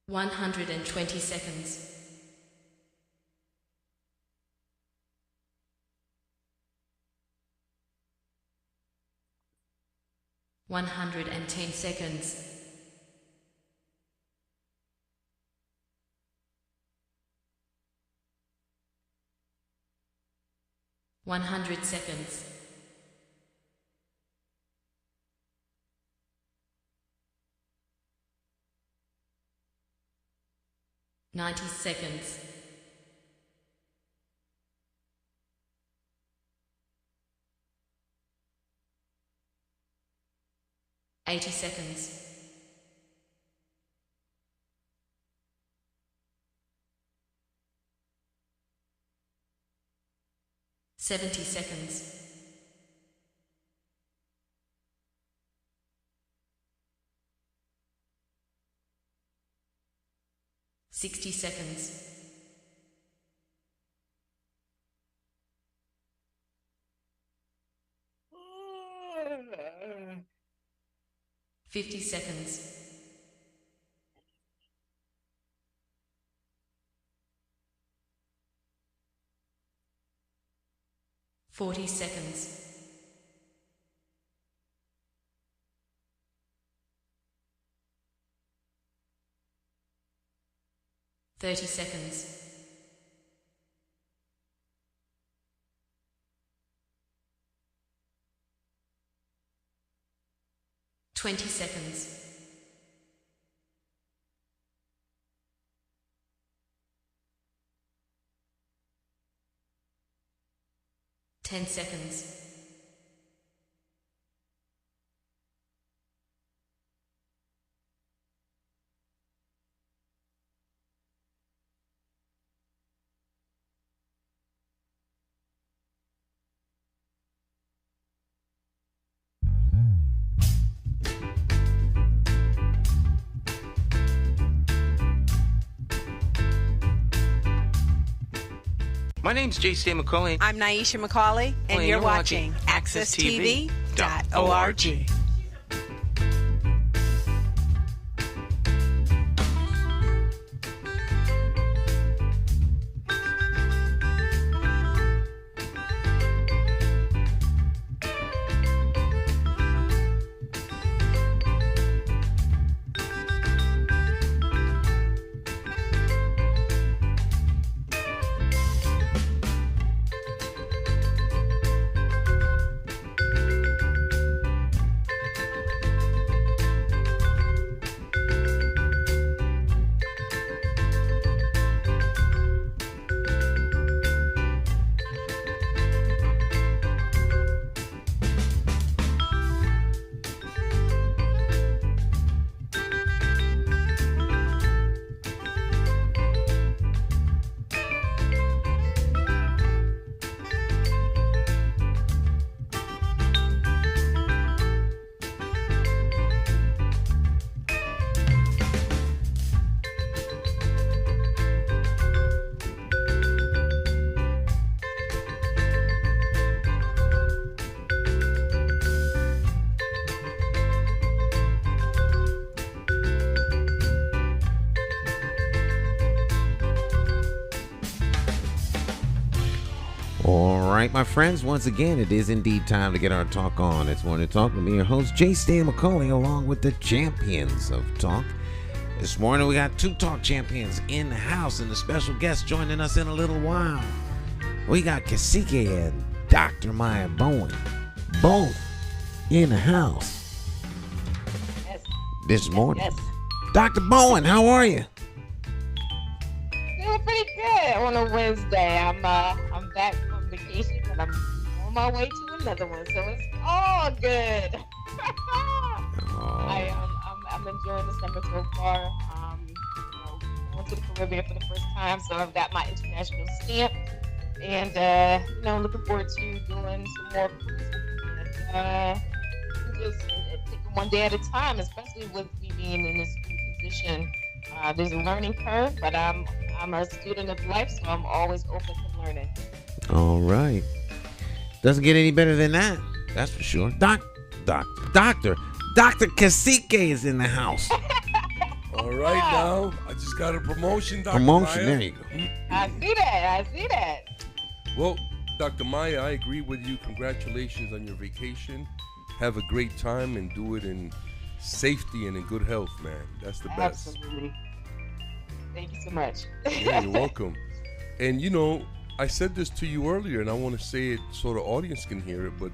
120 seconds. 110 seconds. 100 seconds. 90 seconds. 80 seconds. 70 seconds. 60 seconds. 50 seconds. 40 seconds. 30 seconds. 20 seconds. 10 seconds. 'My name's J.C. McCauley. I'm Naisha McCauley, and you're watching AccessTV.org. All right, my friends, once again, it is indeed time to get our talk on. It's Morning Talk with me, your host, J. Stan McCauley, along with the champions of talk. This morning, we got two talk champions in the house and a special guest joining us in a little while. We got Cacique and Dr. Maya Bowen, both in the house this morning. Yes. Dr. Bowen, how are you? Feeling pretty good on a Wednesday. I'm back from vacation, but I'm on my way to another one, so it's all good. I'm enjoying the summer so far. Went to the Caribbean for the first time, so I've got my international stamp, and looking forward to doing some more cruising. And just taking one day at a time, especially with me being in this new position. There's a learning curve, but I'm a student of life, so I'm always open to learning. All right. Doesn't get any better than that. That's for sure. Dr. Cacique is in the house. All right, now I just got a promotion, Dr. Promotion, Maya. there you go. I see that. I see that. Well, Dr. Maya, I agree with you. Congratulations on your vacation. Have a great time and do it in safety and in good health, man. That's the best. Absolutely. Thank you so much. Yeah, you're welcome. And you know, I said this to you earlier, and I want to say it so the audience can hear it, but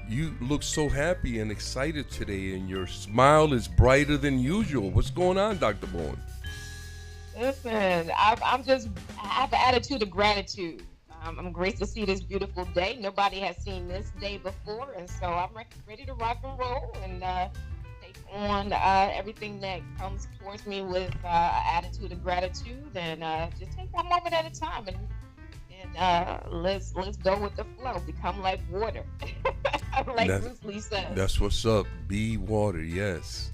you look so happy and excited today, and your smile is brighter than usual. What's going on, Dr. Bowen? Listen, I have an attitude of gratitude. I'm grateful to see this beautiful day. Nobody has seen this day before, and so I'm ready to rock and roll and take on everything that comes towards me with an attitude of gratitude, and just take one moment at a time, and let's go with the flow. Become like water, like Bruce Lee says. That's what's up. Be water, yes.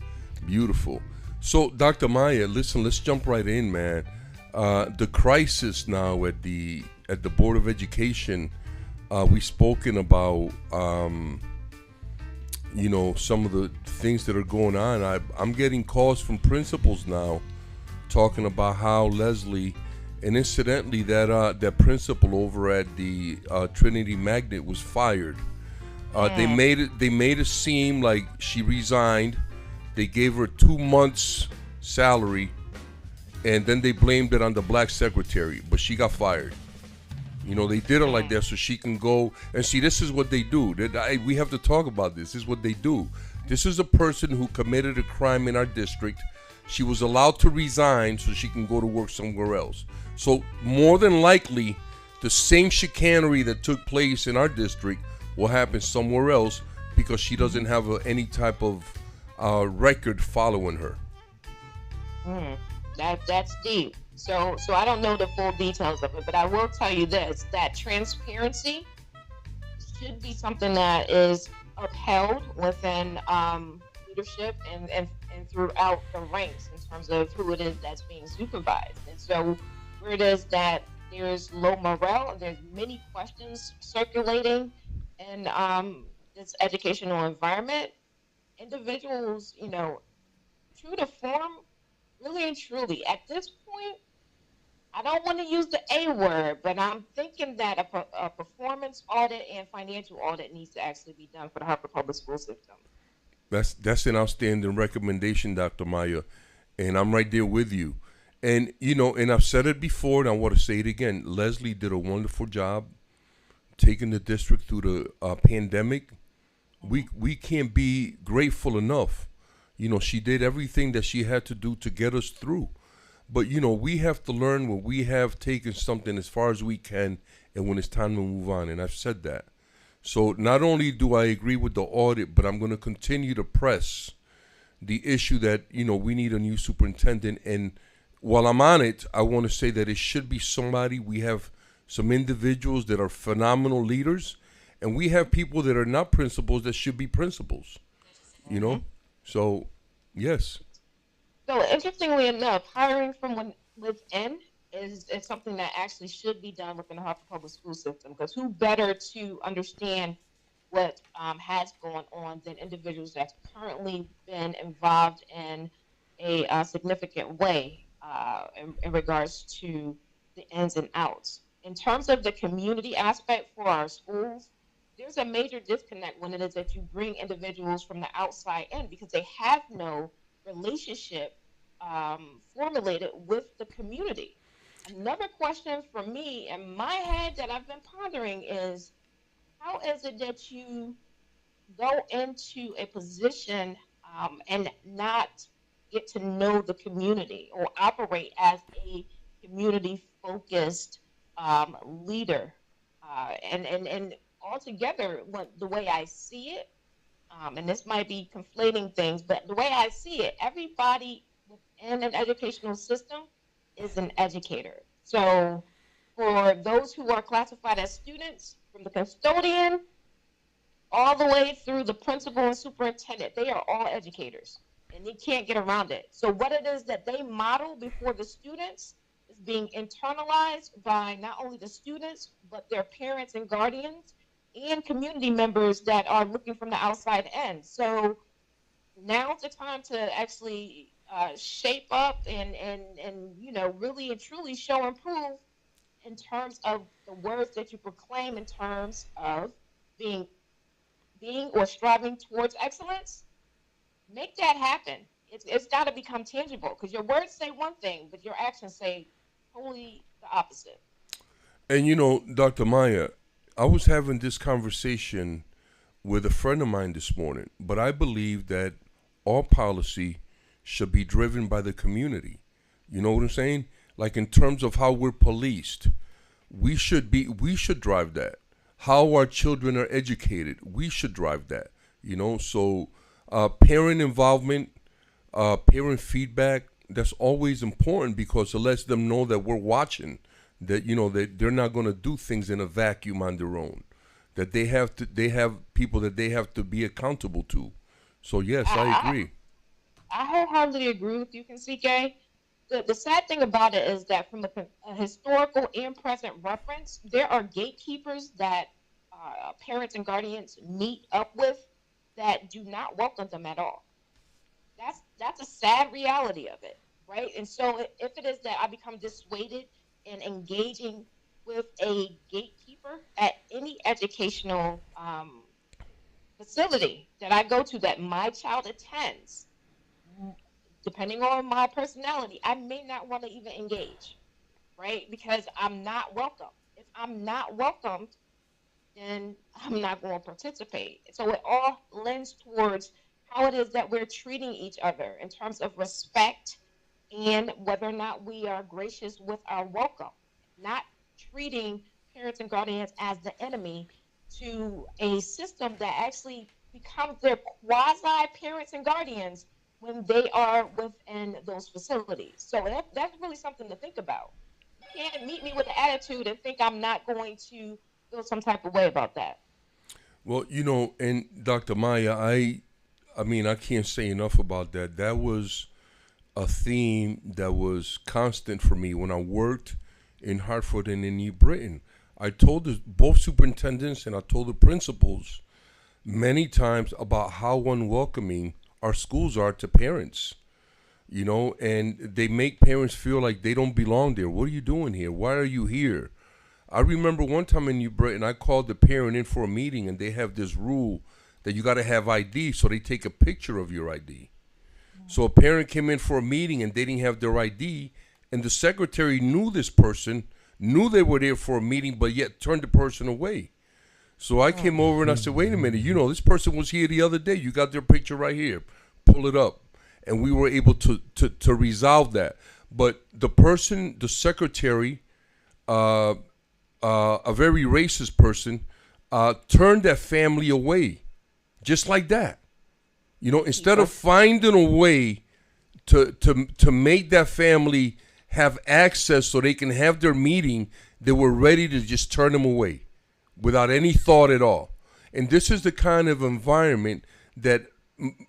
Beautiful. So, Dr. Maya, listen, let's jump right in, man. The crisis now at the Board of Education, we've spoken about, you know, some of the things that are going on. I'm getting calls from principals now talking about how Leslie, and incidentally, that principal over at the Trinity Magnet was fired. They made it seem like she resigned. They gave her 2 months' salary, and then they blamed it on the black secretary. But she got fired. You know, they did it like that so she can go and see. This is what they do. We have to talk about this. This is what they do. This is a person who committed a crime in our district. She was allowed to resign so she can go to work somewhere else. So more than likely, the same chicanery that took place in our district will happen somewhere else because she doesn't have any type of record following her. That's deep. So I don't know the full details of it, but I will tell you this: that transparency should be something that is upheld within leadership and throughout the ranks in terms of who it is that's being supervised. And so where it is that there's low morale and there's many questions circulating in this educational environment, individuals, you know, true to form, really and truly, at this point, I don't want to use the A word, but I'm thinking that a performance audit and financial audit needs to actually be done for the Harper Public School System. That's an outstanding recommendation, Dr. Maya, and I'm right there with you. And, you know, and I've said it before, and I want to say it again. Leslie did a wonderful job taking the district through the pandemic. We can't be grateful enough. You know, she did everything that she had to do to get us through. But, you know, we have to learn when we have taken something as far as we can and when it's time to move on, and I've said that. So not only do I agree with the audit, but I'm going to continue to press the issue that, you know, we need a new superintendent. And while I'm on it, I want to say that it should be somebody. We have some individuals that are phenomenal leaders, and we have people that are not principals that should be principals, you know? So, yes. So interestingly enough, hiring from within is something that actually should be done within the Harper Public School System, because who better to understand what has gone on than individuals that's currently been involved in a significant way in regards to the ins and outs. In terms of the community aspect for our schools, there's a major disconnect when it is that you bring individuals from the outside in because they have no relationship formulated with the community. Another question for me in my head that I've been pondering is, how is it that you go into a position and not get to know the community or operate as a community-focused leader? And altogether, the way I see it, and this might be conflating things, but the way I see it, everybody within an educational system is an educator. So for those who are classified as students, from the custodian all the way through the principal and superintendent, they are all educators, and you can't get around it. So what it is that they model before the students is being internalized by not only the students, but their parents and guardians and community members that are looking from the outside in. So now's the time to actually shape up and really and truly show and prove in terms of the words that you proclaim in terms of being being or striving towards excellence. Make that happen. It's got to become tangible because your words say one thing, but your actions say totally the opposite. And Dr. Maya, I was having this conversation with a friend of mine this morning, but I believe that all policy should be driven by the community. You know what I'm saying? Like in terms of how we're policed, we should drive that. How our children are educated, we should drive that. So parent involvement, parent feedback, that's always important because it lets them know that we're watching, that that they're not going to do things in a vacuum on their own, that they have people that they have to be accountable to. So yes, I agree. I wholeheartedly agree with you, CK. The sad thing about it is that from a historical and present reference, there are gatekeepers that parents and guardians meet up with that do not welcome them at all. That's a sad reality of it, right? And so if it is that I become dissuaded in engaging with a gatekeeper at any educational facility that I go to that my child attends, depending on my personality, I may not want to even engage, right? Because I'm not welcome. If I'm not welcomed, then I'm not going to participate. So it all lends towards how it is that we're treating each other in terms of respect and whether or not we are gracious with our welcome, not treating parents and guardians as the enemy to a system that actually becomes their quasi parents and guardians when they are within those facilities. So that's really something to think about. You can't meet me with an attitude and think I'm not going to feel some type of way about that. Well, and Dr. Maya, I mean, I can't say enough about that. That was a theme that was constant for me when I worked in Hartford and in New Britain. I told both superintendents and I told the principals many times about how unwelcoming our schools are to parents, and they make parents feel like they don't belong there. What are you doing here? Why are you here? I remember one time in New Britain, I called the parent in for a meeting, and they have this rule that you got to have ID, so they take a picture of your ID. So a parent came in for a meeting, and they didn't have their ID, and the secretary knew this person, knew they were there for a meeting, but yet turned the person away. So I came over and I said, wait a minute, this person was here the other day. You got their picture right here. Pull it up. And we were able to resolve that. But the secretary, a very racist person, turned that family away. Just like that. Instead of finding a way to make that family have access so they can have their meeting, they were ready to just turn them away without any thought at all. And this is the kind of environment that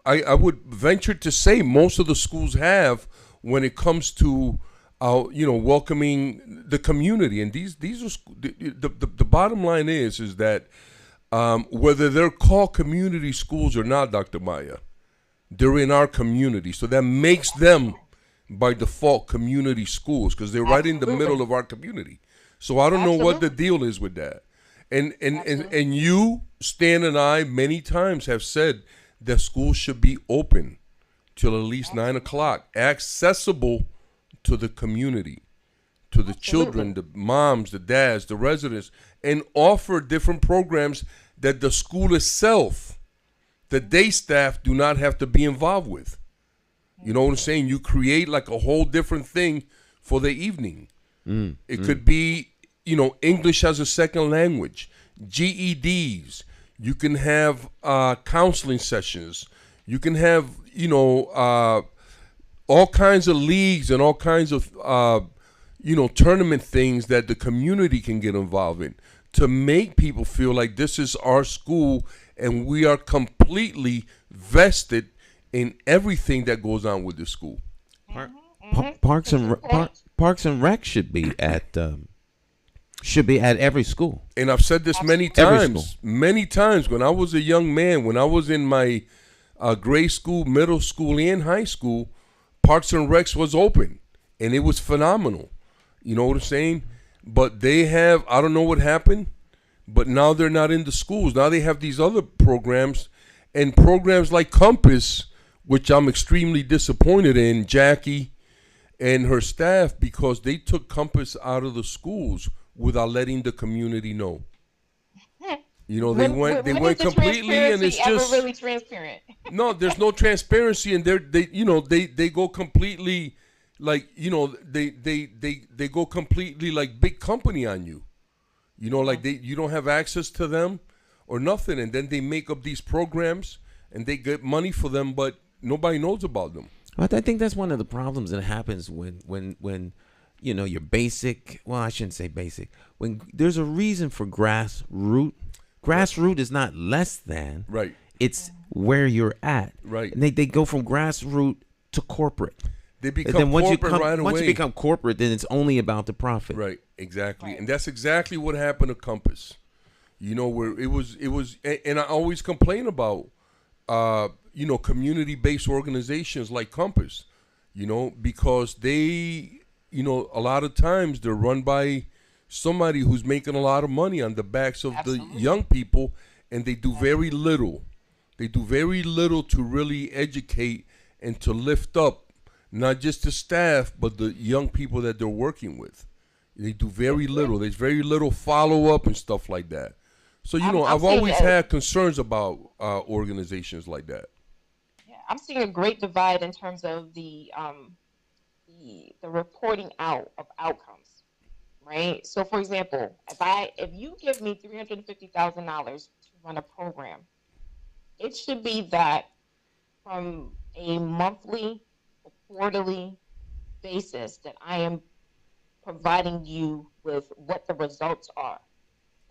I would venture to say most of the schools have when it comes to welcoming the community. And these are the bottom line is that whether they're called community schools or not, Dr. Maya, they're in our community. So that makes them by default community schools because they're right in the middle of our community. So I don't know what the deal is with that. And you, Stan, and I many times have said that schools should be open till at least 9 o'clock, accessible to the community, to the children, the moms, the dads, the residents, and offer different programs that the school itself, the day staff do not have to be involved with. You know what I'm saying? You create like a whole different thing for the evening. It could be, English as a second language, GEDs. You can have counseling sessions. You can have, all kinds of leagues and all kinds of, tournament things that the community can get involved in to make people feel like this is our school and we are completely vested in everything that goes on with the school. Parks and Rec should be at every school. And I've said this many times when I was a young man, when I was in my grade school, middle school, and high school, Parks and Recs was open, and it was phenomenal. You know what I'm saying? But they have, I don't know what happened, but now they're not in the schools. Now they have these other programs, and programs like Compass, which I'm extremely disappointed in, Jackie and her staff, because they took Compass out of the schools without letting the community know. You know, they went completely, and it's just really transparent. No, there's no transparency, and they go completely like, they go completely like big company on you. You know, like you don't have access to them or nothing, and then they make up these programs and they get money for them, but nobody knows about them. I think that's one of the problems that happens when your basic. Well, I shouldn't say basic. When there's a reason for grassroots. Grassroots is not less than. Right. It's where you're at. Right. And they go from grassroots to corporate. They become and then corporate right away. Once you become corporate, then it's only about the profit. Right. Exactly. Right. And that's exactly what happened to Compass. You know, where it was, and I always complain about, community-based organizations like Compass, because they, a lot of times they're run by somebody who's making a lot of money on the backs of the young people, and they do very little. They do very little to really educate and to lift up not just the staff, but the young people that they're working with. They do very little. There's very little follow-up and stuff like that. So, I've always had concerns about organizations like that. Yeah, I'm seeing a great divide in terms of the reporting out of outcomes. Right. So, for example, if you give me $350,000 to run a program, it should be that from a monthly or quarterly basis that I am providing you with what the results are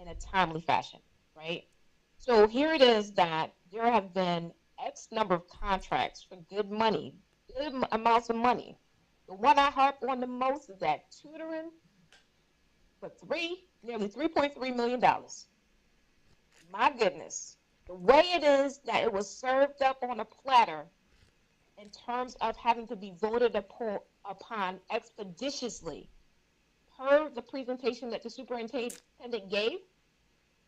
in a timely fashion. Right. So here it is that there have been X number of contracts for good money, good amounts of money. The one I harp on the most is that tutoring for nearly $3.3 million. My goodness. The way it is that it was served up on a platter in terms of having to be voted upon expeditiously per the presentation that the superintendent gave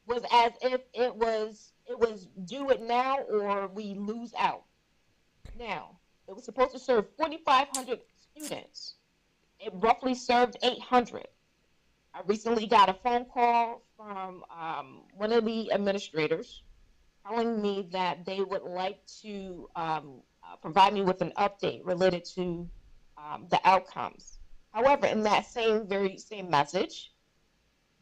was as if it was do it now or we lose out. Now, it was supposed to serve 4,500 students. It roughly served 800. I recently got a phone call from one of the administrators telling me that they would like to provide me with an update related to the outcomes. However, in that very same message,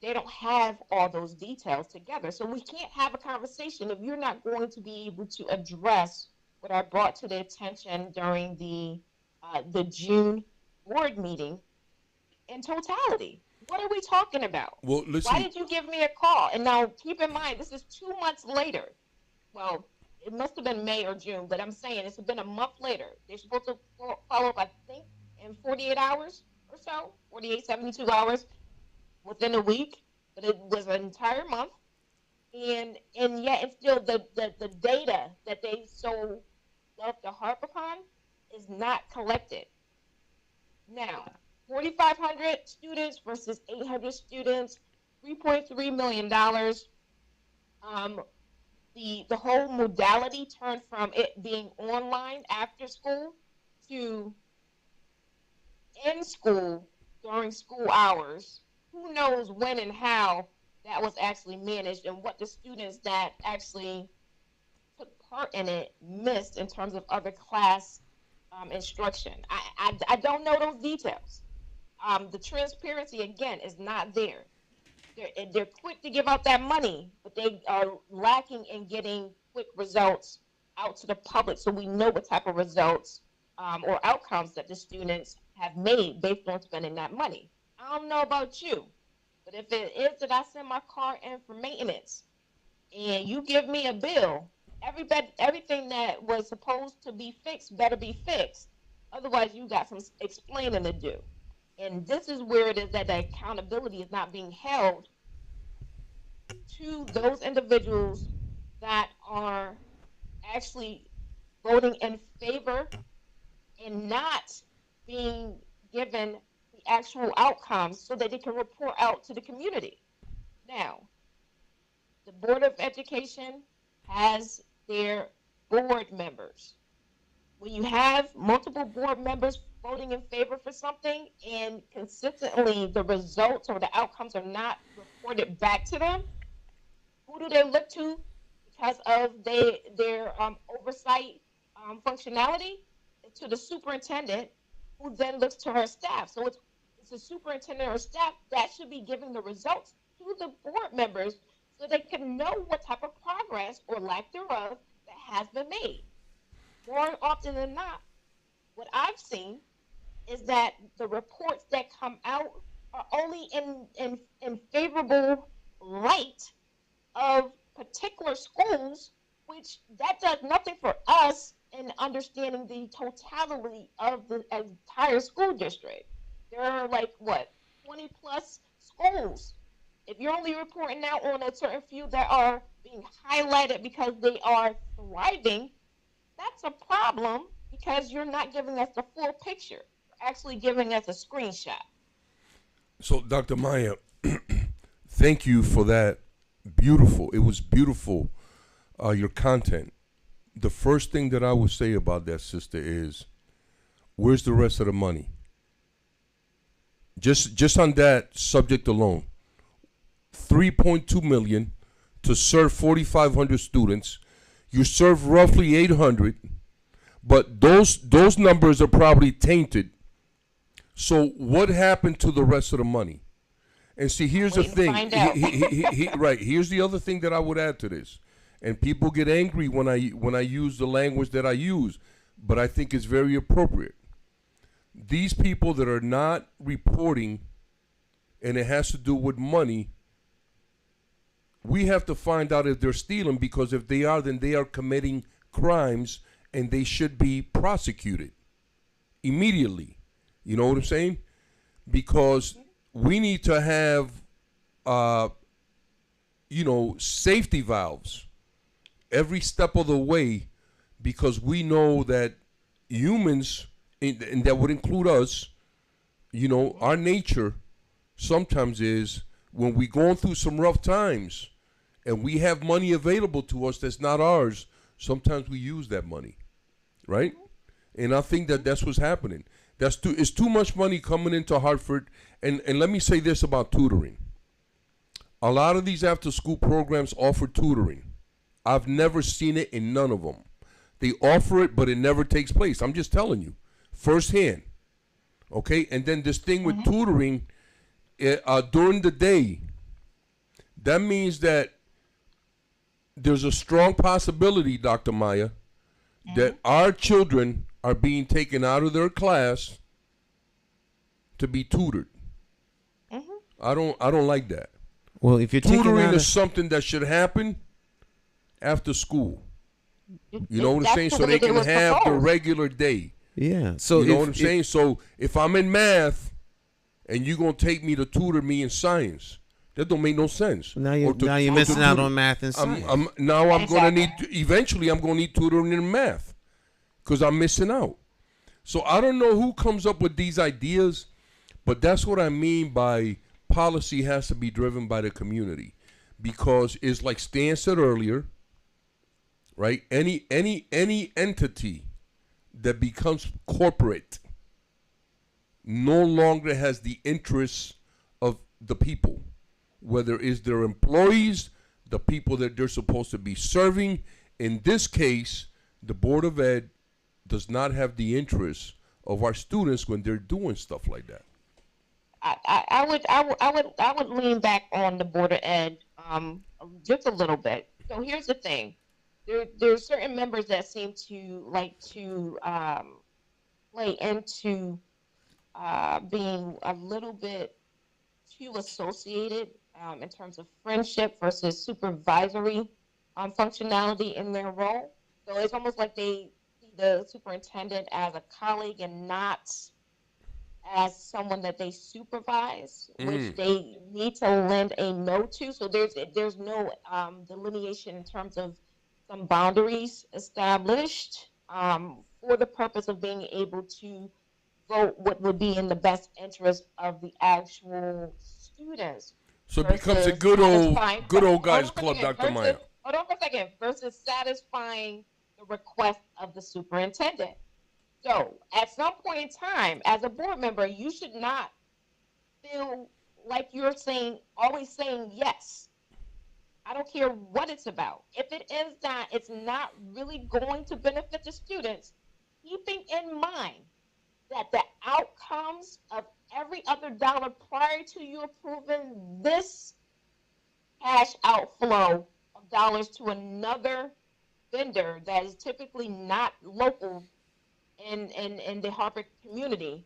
they don't have all those details together. So we can't have a conversation if you're not going to be able to address what I brought to the attention during the June board meeting in totality. What are we talking about? Well, listen. Why did you give me a call? And now keep in mind, this is 2 months later. Well, it must have been May or June, but I'm saying it's been a month later. They're supposed to follow up, I think, in 48 hours or so, 48, 72 hours within a week. But it was an entire month. And yet it's still the data that they so love to harp upon is not collected. Now, 4,500 students versus 800 students, $3.3 million. The whole modality turned from it being online after school to in school during school hours. Who knows when and how that was actually managed and what the students that actually took part in it missed in terms of other class instruction. I don't know those details. The transparency, again, is not there. They're quick to give out that money, but they are lacking in getting quick results out to the public so we know what type of results or outcomes that the students have made based on spending that money. I don't know about you, but if it is that I send my car in for maintenance and you give me a bill, everything that was supposed to be fixed better be fixed. Otherwise, you got some explaining to do. And this is where it is that the accountability is not being held to those individuals that are actually voting in favor and not being given the actual outcomes so that they can report out to the community. Now, the Board of Education has their board members. When you have multiple board members voting in favor for something and consistently the results or the outcomes are not reported back to them, who do they look to because of their oversight functionality? To the superintendent, who then looks to her staff. So it's the superintendent or staff that should be giving the results to the board members so they can know what type of progress or lack thereof that has been made. More often than not, what I've seen is that the reports that come out are only in favorable light of particular schools, which that does nothing for us in understanding the totality of the entire school district. There are like what 20 plus schools. If you're only reporting out on a certain few that are being highlighted because they are thriving, that's a problem because you're not giving us the full picture. You're actually giving us a screenshot. So, Dr. Maya, thank you for that. Beautiful. It was beautiful, your content. The first thing that I would say about that, sister, is where's the rest of the money? Just on that subject alone, $3.2 million to serve 4,500 students. You serve roughly 800, but those numbers are probably tainted. So what happened to the rest of the money? And see, here's the thing. Right. Here's the other thing that I would add to this. And people get angry when I use the language that I use, but I think it's very appropriate. These people that are not reporting, and it has to do with money, we have to find out if they're stealing, because if they are, then they are committing crimes and they should be prosecuted immediately. You know what I'm saying? Because we need to have, safety valves every step of the way, because we know that humans, and that would include us, our nature sometimes is when we're going through some rough times and we have money available to us that's not ours, sometimes we use that money, right? And I think that that's what's happening. It's too much money coming into Hartford. And let me say this about tutoring. A lot of these after-school programs offer tutoring. I've never seen it in none of them. They offer it, but it never takes place. I'm just telling you, firsthand. Okay? And then this thing with tutoring during the day, that means that there's a strong possibility, Dr. Maya, that our children are being taken out of their class to be tutored. I don't like that. Well, if you're tutoring is something that should happen after school. You know what I'm saying? So they can have the regular day. Yeah. So you know what I'm saying? So if I'm in math and you're gonna take me to tutor me in science, that don't make no sense. Now you're missing out on math and science. Eventually I'm gonna need tutoring in math, because I'm missing out. So I don't know who comes up with these ideas, but that's what I mean by policy has to be driven by the community, because it's like Stan said earlier, right? Any entity that becomes corporate no longer has the interests of the people, whether it's their employees, the people that they're supposed to be serving. In this case, the Board of Ed does not have the interests of our students when they're doing stuff like that. I would lean back on the Board of Ed just a little bit. So here's the thing: there's certain members that seem to like to play into being a little bit too associated in terms of friendship versus supervisory functionality in their role. So it's almost like they see the superintendent as a colleague and not as someone that they supervise, which they need to lend a no to. So there's no delineation in terms of some boundaries established for the purpose of being able to vote what would be in the best interest of the actual students. So it becomes a Versus good satisfying- old hold on guys for a club, second, Dr. Maya. Hold on for a second. Versus satisfying the request of the superintendent. So, at some point in time, as a board member, you should not feel like you're always saying yes. I don't care what it's about. If it is that it's not really going to benefit the students, keeping in mind that the outcomes of every other dollar prior to you approving this cash outflow of dollars to another vendor that is typically not local in the Harvard community,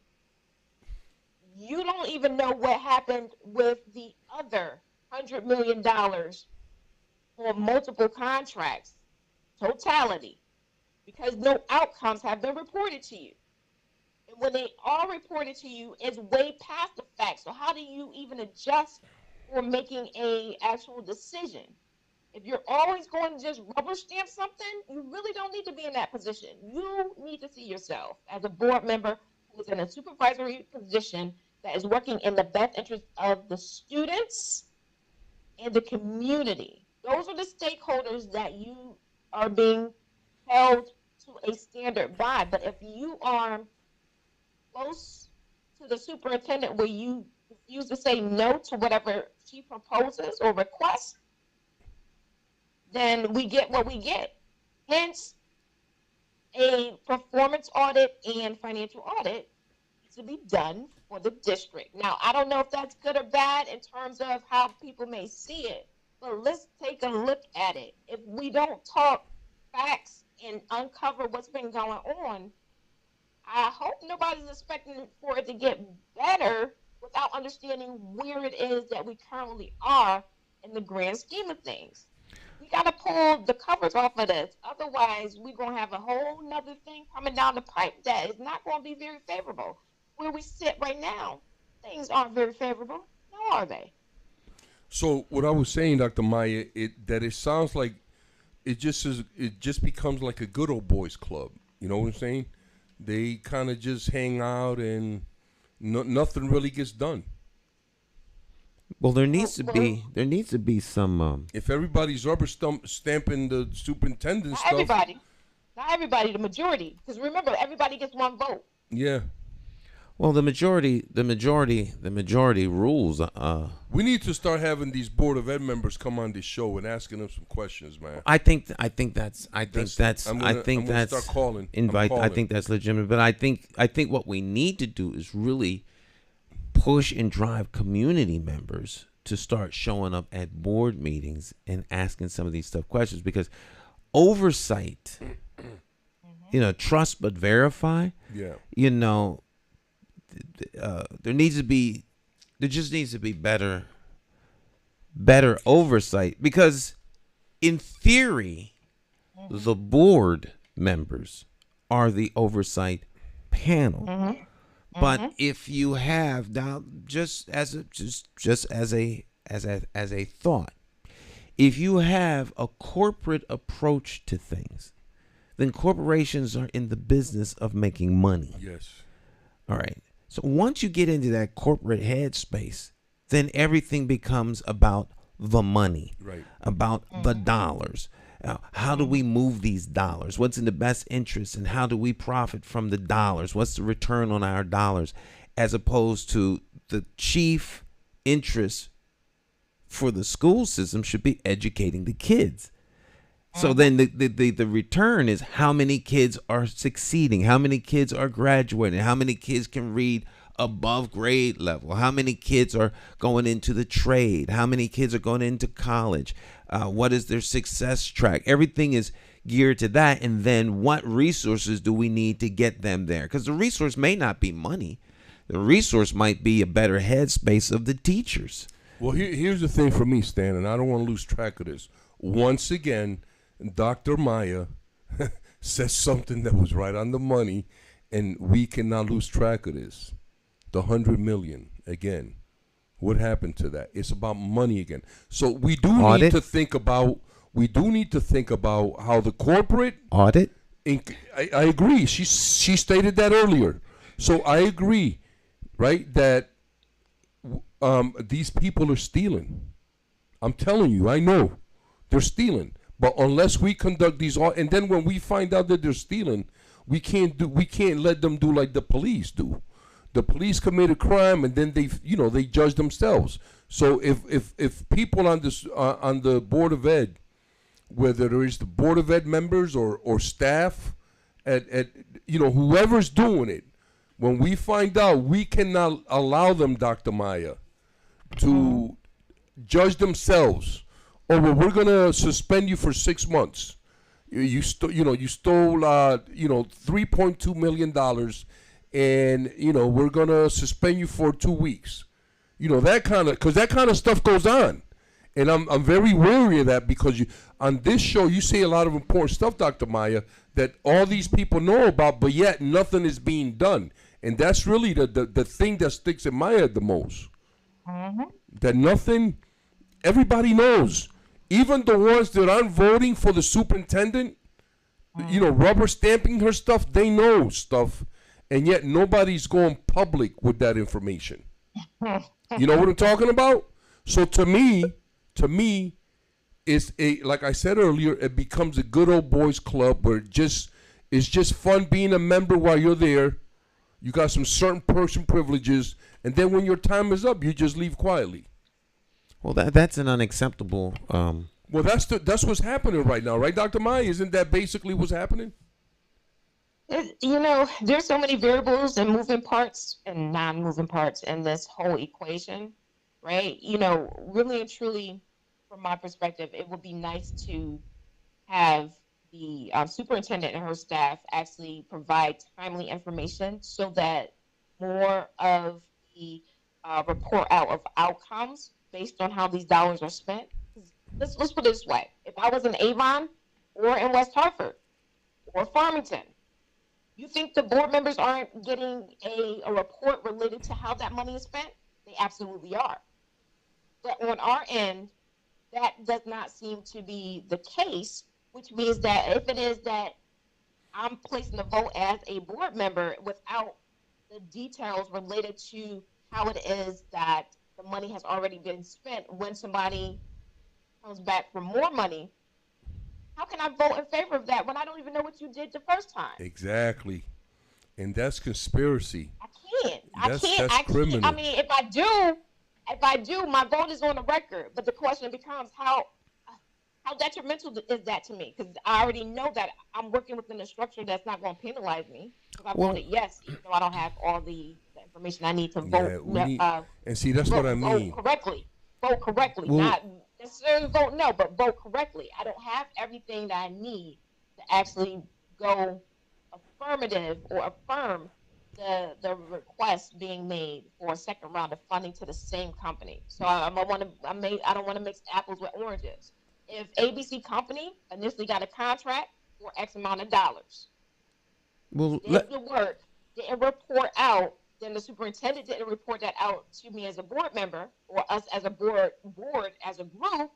you don't even know what happened with the other $100 million for multiple contracts, totality, because no outcomes have been reported to you. And when they are reported to you, it's way past the fact. So how do you even adjust for making a actual decision? If you're always going to just rubber stamp something, you really don't need to be in that position. You need to see yourself as a board member who is in a supervisory position that is working in the best interest of the students and the community. Those are the stakeholders that you are being held to a standard by. But if you are close to the superintendent where you refuse to say no to whatever she proposes or requests, then we get what we get. Hence, a performance audit and financial audit needs to be done for the district. Now, I don't know if that's good or bad in terms of how people may see it, but let's take a look at it. If we don't talk facts and uncover what's been going on, I hope nobody's expecting for it to get better without understanding where it is that we currently are in the grand scheme of things. We got to pull the covers off of this. Otherwise, we're going to have a whole nother thing coming down the pipe that is not going to be very favorable. Where we sit right now, things aren't very favorable. No, are they? So what I was saying, Dr. Maya, it sounds like it just becomes like a good old boys club. You know what I'm saying? They kind of just hang out and nothing really gets done. Well, there needs to be some. If everybody's rubber stamping the superintendent Not stuff, not everybody, the majority. Because remember, everybody gets one vote. yeah. Well, the majority rules. We need to start having these Board of Ed members come on this show and asking them some questions, man. I think that's I'm gonna start calling. invite. I'm I think that's legitimate. But I think what we need to do is really push and drive community members to start showing up at board meetings and asking some of these tough questions, because oversight, trust but verify. Yeah. There just needs to be better oversight, because in theory, the board members are the oversight panel. But if you have now, just as a thought, if you have a corporate approach to things, then corporations are in the business of making money. Yes. All right. So once you get into that corporate headspace, then everything becomes about the money, Right. about the dollars. How do we move these dollars? What's in the best interest, and how do we profit from the dollars? What's the return on our dollars? As opposed to the chief interest for the school system should be educating the kids. So then the return is how many kids are succeeding, how many kids are graduating, how many kids can read above grade level, how many kids are going into the trade, how many kids are going into college, what is their success track. Everything is geared to that. And then what resources do we need to get them there? Because the resource may not be money. The resource might be a better headspace of the teachers. Well, here's the thing for me, Stan, and I don't want to lose track of this. Once again, Dr. Maya says something that was right on the money, and we cannot lose track of this. The $100 million again. What happened to that? It's about money again. So we do need to think about how the corporate audit. I agree. She stated that earlier. So I agree, right, that these people are stealing. I'm telling you, I know they're stealing. But unless we conduct these, and then when we find out that they're stealing, we can't let them do like the police do. The police commit a crime and then they judge themselves. So if people on this on the Board of Ed, whether there is the Board of Ed members or staff at whoever's doing it, when we find out, we cannot allow them, Dr. Maya, to judge themselves. Oh, well, we're gonna suspend you for 6 months. You stole $3.2 million, and we're gonna suspend you for 2 weeks. Because that kind of stuff goes on, and I'm very wary of that because on this show you say a lot of important stuff, Dr. Maya, that all these people know about, but yet nothing is being done, and that's really the thing that sticks in my head the most. Mm-hmm. That nothing, everybody knows. Even the ones that aren't voting for the superintendent, rubber stamping her stuff, they know stuff, and yet nobody's going public with that information. You know what I'm talking about? So to me, it's like I said earlier, it becomes a good old boys club where it's just fun being a member while you're there. You got some certain person privileges, and then when your time is up, you just leave quietly. Well, that's an unacceptable. Well, that's what's happening right now, right, Dr. Maya? Isn't that basically what's happening? There's so many variables and moving parts and non-moving parts in this whole equation, right? Really and truly, from my perspective, it would be nice to have the superintendent and her staff actually provide timely information so that more of the report out of outcomes based on how these dollars are spent. Let's put it this way. If I was in Avon or in West Hartford or Farmington, you think the board members aren't getting a report related to how that money is spent? They absolutely are. But on our end, that does not seem to be the case, which means that if it is that I'm placing the vote as a board member without the details related to how it is that the money has already been spent, when somebody comes back for more money, how can I vote in favor of that when I don't even know what you did the first time? Exactly. And that's conspiracy. I can't. That's criminal. I mean, if I do, my vote is on the record. But the question becomes how detrimental is that to me? Because I already know that I'm working within a structure that's not going to penalize me. Because I voted yes, even though I don't have all the information I need to vote. And see, that's what I mean. Vote correctly. Well, not necessarily vote no, but vote correctly. I don't have everything that I need to actually go affirmative or affirm the request being made for a second round of funding to the same company. So I don't want to mix apples with oranges. If ABC Company initially got a contract for X amount of dollars, didn't report out, then the superintendent didn't report that out to me as a board member or us as a board as a group,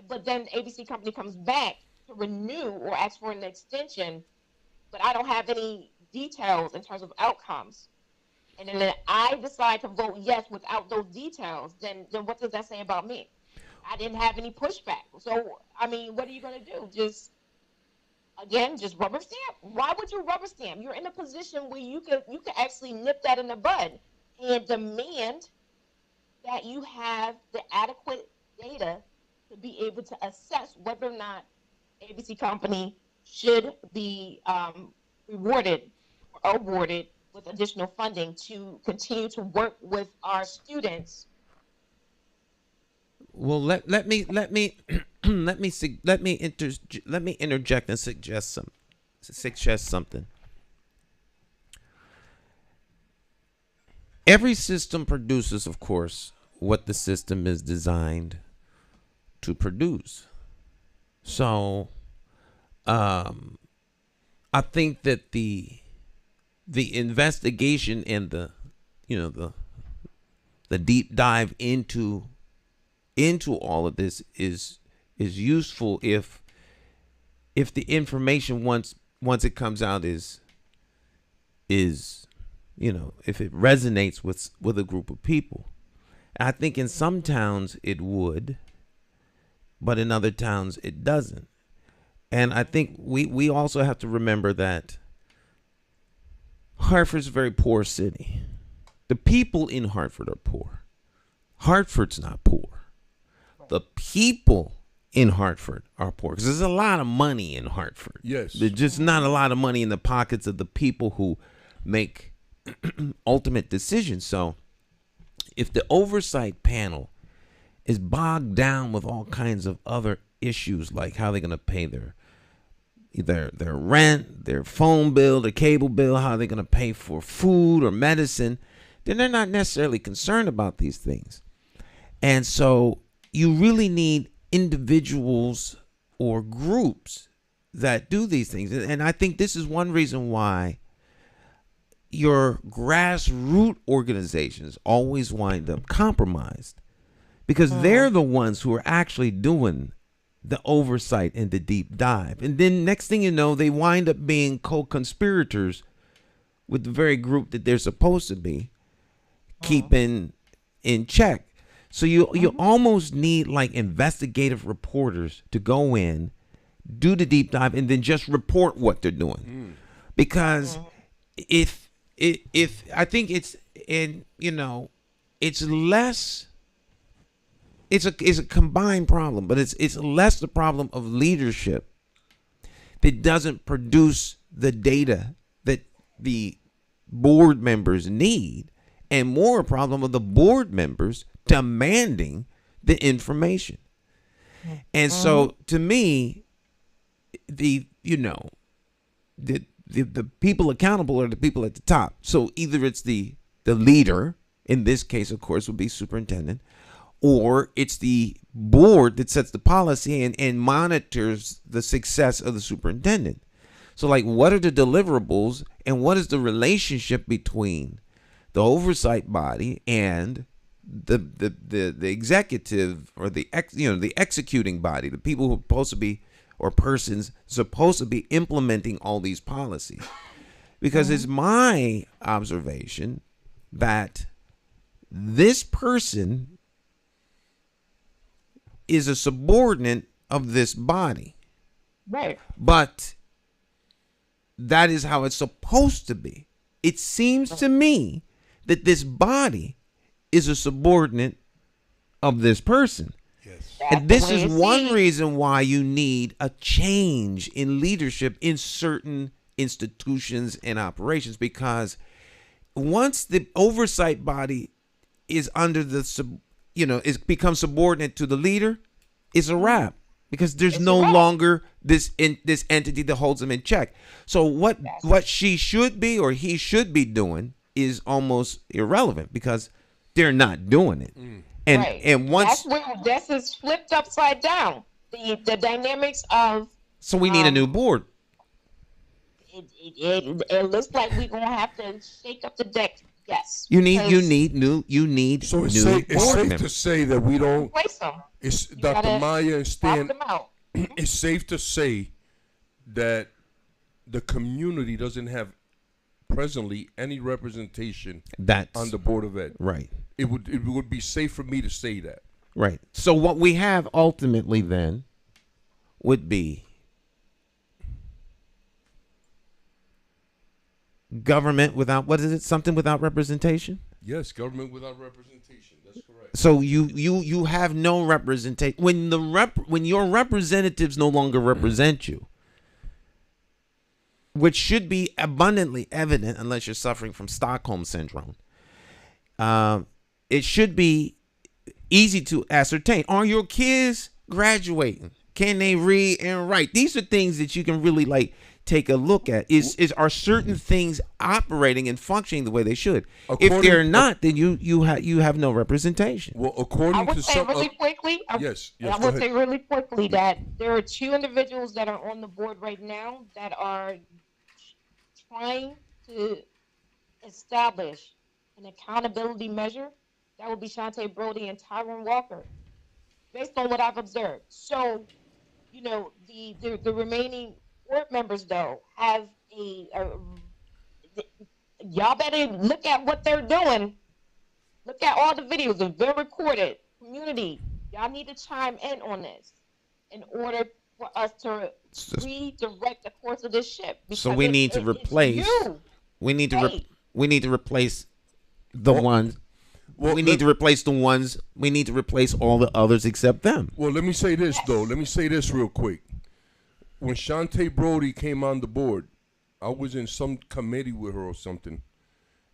but then ABC Company comes back to renew or ask for an extension, but I don't have any details in terms of outcomes, and then I decide to vote yes without those details, then what does that say about me? I didn't have any pushback. So, I mean, what are you going to do? Just rubber stamp? Why would you rubber stamp? You're in a position where you could actually nip that in the bud and demand that you have the adequate data to be able to assess whether or not ABC Company should be rewarded or awarded with additional funding to continue to work with our students. Well, let me interject and suggest something. Every system produces, of course, what the system is designed to produce. So, I think that the investigation and the deep dive into all of this is useful if the information once once it comes out is if it resonates with a group of people. I think in some towns it would, but in other towns it doesn't. And I think we also have to remember that Hartford's a very poor city. The people in Hartford are poor. Hartford's not poor. The people in Hartford are poor because there's a lot of money in Hartford. Yes. There's just not a lot of money in the pockets of the people who make ultimate decisions. So if the oversight panel is bogged down with all kinds of other issues, like how they're going to pay their rent, their phone bill, their cable bill, how they're going to pay for food or medicine, then they're not necessarily concerned about these things. And so you really need individuals or groups that do these things. And I think this is one reason why your grassroots organizations always wind up compromised, because they're the ones who are actually doing the oversight and the deep dive. And then next thing you know, they wind up being co-conspirators with the very group that they're supposed to be keeping in check. So you almost need like investigative reporters to go in, do the deep dive, and then just report what they're doing. Because if I think it's less. It's a combined problem, but it's less the problem of leadership that doesn't produce the data that the board members need, and more a problem of the board members demanding the information. And so to me, the people accountable are the people at the top. So either it's the leader, in this case, of course, would be superintendent, or it's the board that sets the policy and monitors the success of the superintendent. So like, what are the deliverables and what is the relationship between the oversight body and the executive or the executing body, the people who are supposed to be, or persons supposed to be implementing all these policies? Because it's my observation that this person is a subordinate of this body. Right. But that is how it's supposed to be. It seems to me that this body is a subordinate of this person. Yes. And this is one reason why you need a change in leadership in certain institutions and operations, because once the oversight body is under is becomes subordinate to the leader, it's a wrap, because there's no longer this entity that holds them in check. So what she should be or he should be doing is almost irrelevant, because they're not doing it. And once that's where this is flipped upside down. The dynamics of, so we need a new board. It looks like we're gonna have to shake up the deck. Yes. You need new So it's new safe board to members. say that we don't. Replace them. It's You Dr. gotta Maya and Stan. them out. It's safe to say that the community doesn't have presently any representation That's on the Board of Ed. right. It would be safe for me to say that. Right. So what we have ultimately then would be government without, what is it? Something without representation? Yes, government without representation. That's correct. So you have no representation when your representatives no longer represent you, which should be abundantly evident unless you're suffering from Stockholm syndrome. It should be easy to ascertain. Are your kids graduating? Can they read and write? These are things that you can really like take a look at. Are certain things operating and functioning the way they should? If they're not, then you have no representation. Well, I according would to say some, really quickly. yes, I go would ahead. say really quickly that there are two individuals that are on the board right now that are trying to establish an accountability measure. That would be Shantae Brody and Tyron Walker, based on what I've observed. So, the remaining board members though have y'all better look at what they're doing. Look at all the videos. They're recorded. Community, y'all need to chime in on this in order for us to redirect the course of this ship. So we need to replace. We need to we need to replace the ones. Well, we need to replace the ones. We need to replace all the others except them. Well, let me say this though. Let me say this real quick. When Shantae Brody came on the board, I was in some committee with her or something,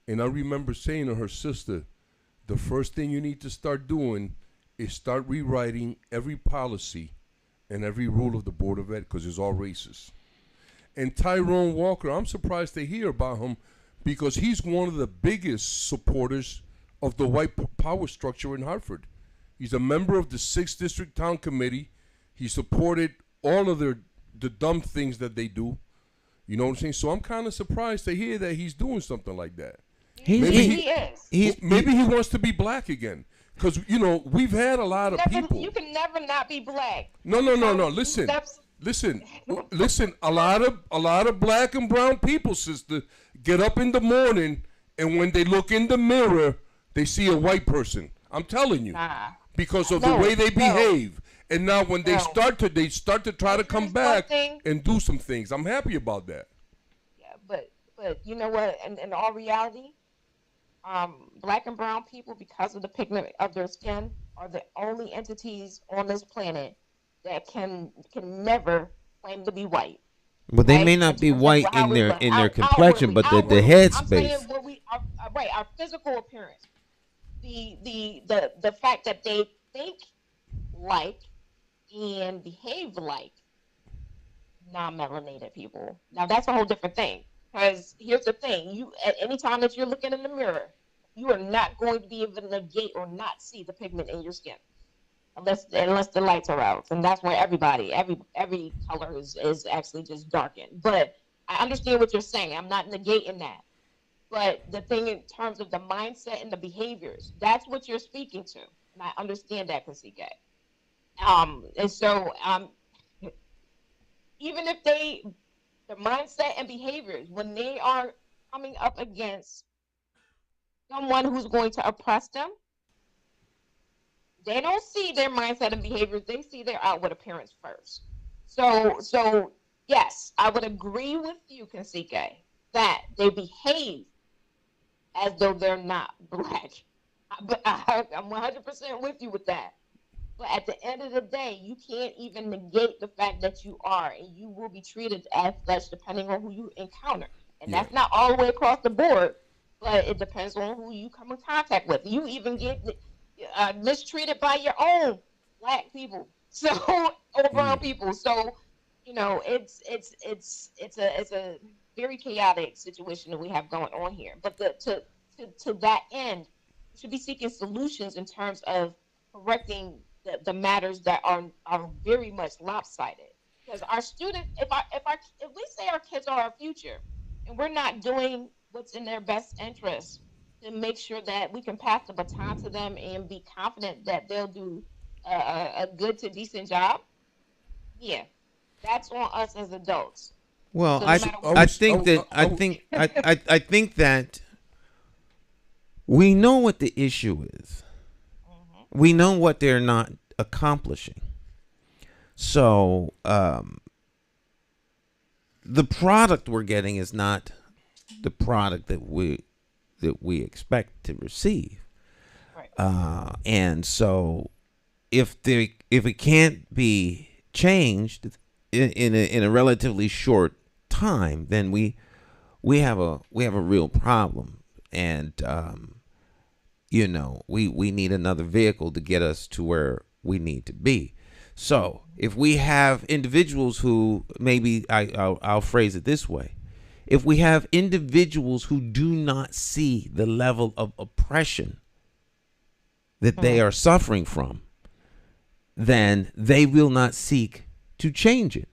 and I remember saying to her sister, the first thing you need to start doing is start rewriting every policy and every rule of the Board of Ed because it's all racist. And Tyrone Walker, I'm surprised to hear about him because he's one of the biggest supporters of the white power structure in Hartford. He's a member of the 6th District Town Committee. He supported all of the dumb things that they do. You know what I'm saying? So I'm kind of surprised to hear that he's doing something like that. Maybe he wants to be black again. Because, you know, we've had a lot of people. You can never not be black. No. Listen. A lot of black and brown people, sister, get up in the morning, and when they look in the mirror, they see a white person. I'm telling you. Because of the way they behave. And now when they start to try to come back and do some things. I'm happy about that. Yeah, but you know what? In all reality, black and brown people, because of the pigment of their skin, are the only entities on this planet that can never claim to be white. But they may not be white in their complexion, but the headspace. I'm saying our physical appearance, the fact that they think like and behave like non-melanated people. Now that's a whole different thing. Because here's the thing: you at any time that you're looking in the mirror, you are not going to be able to negate or not see the pigment in your skin, unless the lights are out, and that's where every color is actually just darkened. But I understand what you're saying. I'm not negating that. But the thing in terms of the mindset and the behaviors, that's what you're speaking to, and I understand that, Kasike. And so even if the mindset and behaviors, when they are coming up against someone who's going to oppress them, they don't see their mindset and behaviors. They see their outward appearance first. So yes, I would agree with you, Kasike, that they behave as though they're not black. But I'm 100% with you with that. But at the end of the day, you can't even negate the fact that you are, and you will be treated as such depending on who you encounter. And that's not all the way across the board, but it depends on who you come in contact with. You even get mistreated by your own black people, or brown people. So, you know, it's a very chaotic situation that we have going on here. But to that end, we should be seeking solutions in terms of correcting the matters that are very much lopsided. Because our students, if we say our kids are our future, and we're not doing what's in their best interest to make sure that we can pass the baton to them and be confident that they'll do a good to decent job, that's on us as adults. Well, So I think that we know what the issue is. We know what they're not accomplishing. So the product we're getting is not the product that we expect to receive. Right. And so if it can't be changed in a relatively short time, then we have a real problem. And you know, we need another vehicle to get us to where we need to be. So if we have individuals who, maybe I'll phrase it this way: if we have individuals who do not see the level of oppression that they are suffering from, then they will not seek to change it.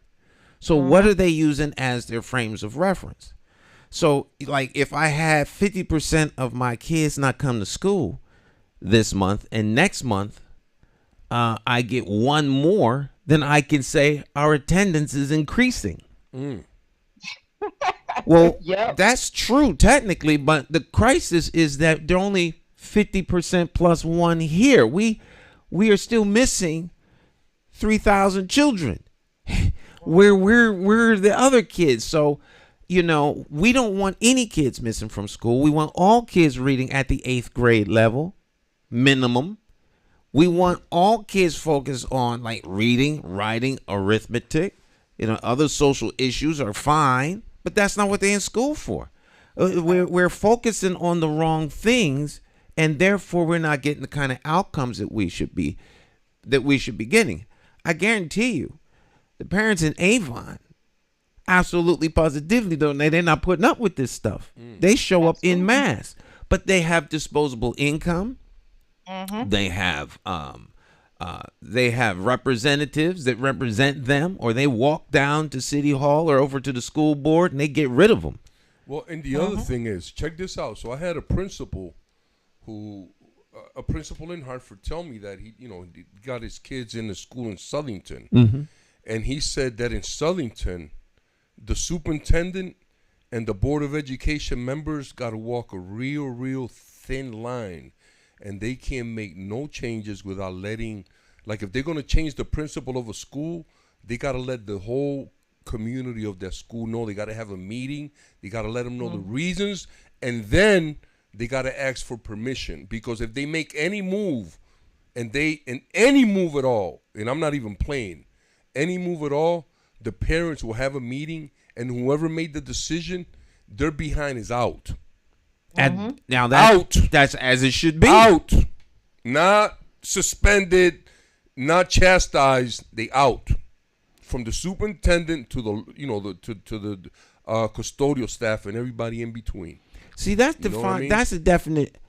So what are they using as their frames of reference? So, like, if I have 50% of my kids not come to school this month, and next month I get one more, then I can say our attendance is increasing. Well, Yep. that's true technically, but the crisis is that they're only 50% plus one here. We are still missing 3,000 children. We're the other kids. So, we don't want any kids missing from school. We want all kids reading at the 8th grade level, minimum. We want all kids focused on like reading, writing, arithmetic. Other social issues are fine, but that's not what they're in school for. We're focusing on the wrong things, and therefore we're not getting the kind of outcomes that we should be getting. I guarantee you, the parents in Avon absolutely positively they're not putting up with this stuff. They show up in mass, but they have disposable income. They have representatives that represent them, or they walk down to City Hall or over to the school board and they get rid of them. Well, and the other thing is, check this out. So I had a principal in Hartford tell me that he got his kids in the school in Southington, and he said that in Southington, the superintendent and the Board of Education members got to walk a real thin line, and they can't make no changes without letting, like if they're going to change the principal of a school, they got to let the whole community of that school know. They got to have a meeting. They got to let them know the reasons, and then they got to ask for permission, because if they make any move, and any move at all, and I'm not even playing, any move at all, the parents will have a meeting, and whoever made the decision, their behind is out. And now that's as it should be. Out. Not suspended, not chastised. They out. From the superintendent to the custodial staff and everybody in between. See, that's defined. I mean?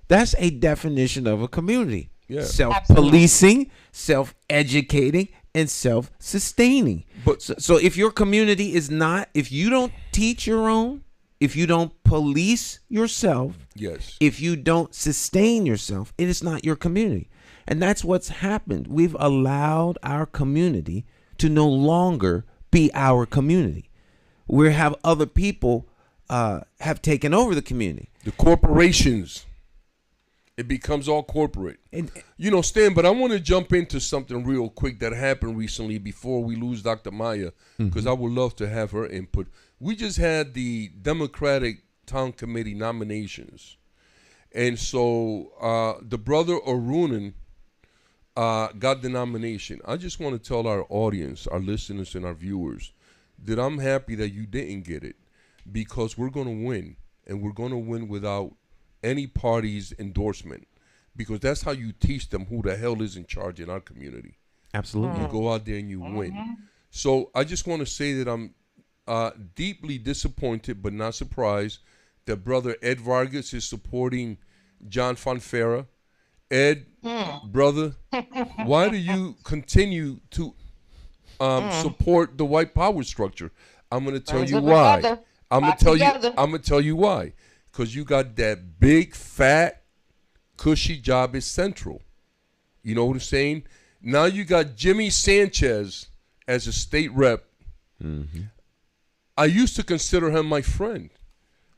That's a definition of a community. Yeah. Self-policing, self-educating, and self-sustaining. But so if your community is not, if you don't teach your own, if you don't police yourself, yes, if you don't sustain yourself, it is not your community. And that's what's happened. We've allowed our community to no longer be our community. We have other people have taken over the community. The corporations. It becomes all corporate. Stan, but I want to jump into something real quick that happened recently before we lose Dr. Maya, because I would love to have her input. We just had the Democratic Town Committee nominations. And so the brother Arunan got the nomination. I just want to tell our audience, our listeners and our viewers, that I'm happy that you didn't get it, because we're going to win, and we're going to win without any party's endorsement, because that's how you teach them who the hell is in charge in our community. Absolutely. You go out there and you win. So I just want to say that I'm deeply disappointed but not surprised that Brother Ed Vargas is supporting John Fonfera. Ed, brother, why do you continue to support the white power structure? I'm going to tell you why. I'm going to tell you why. Because you got that big, fat, cushy job at Central. You know what I'm saying? Now you got Jimmy Sanchez as a state rep. I used to consider him my friend,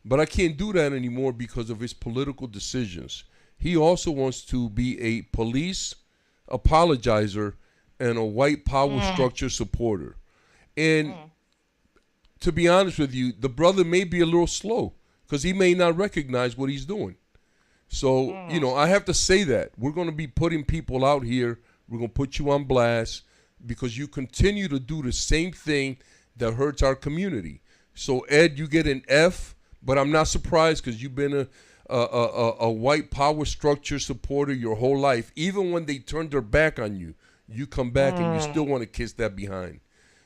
but I can't do that anymore because of his political decisions. He also wants to be a police apologizer and a white power structure supporter. And to be honest with you, the brother may be a little slow, because he may not recognize what he's doing. So, I have to say that. We're going to be putting people out here. We're going to put you on blast because you continue to do the same thing that hurts our community. So, Ed, you get an F, but I'm not surprised, because you've been a white power structure supporter your whole life. Even when they turn their back on you, you come back and you still want to kiss that behind.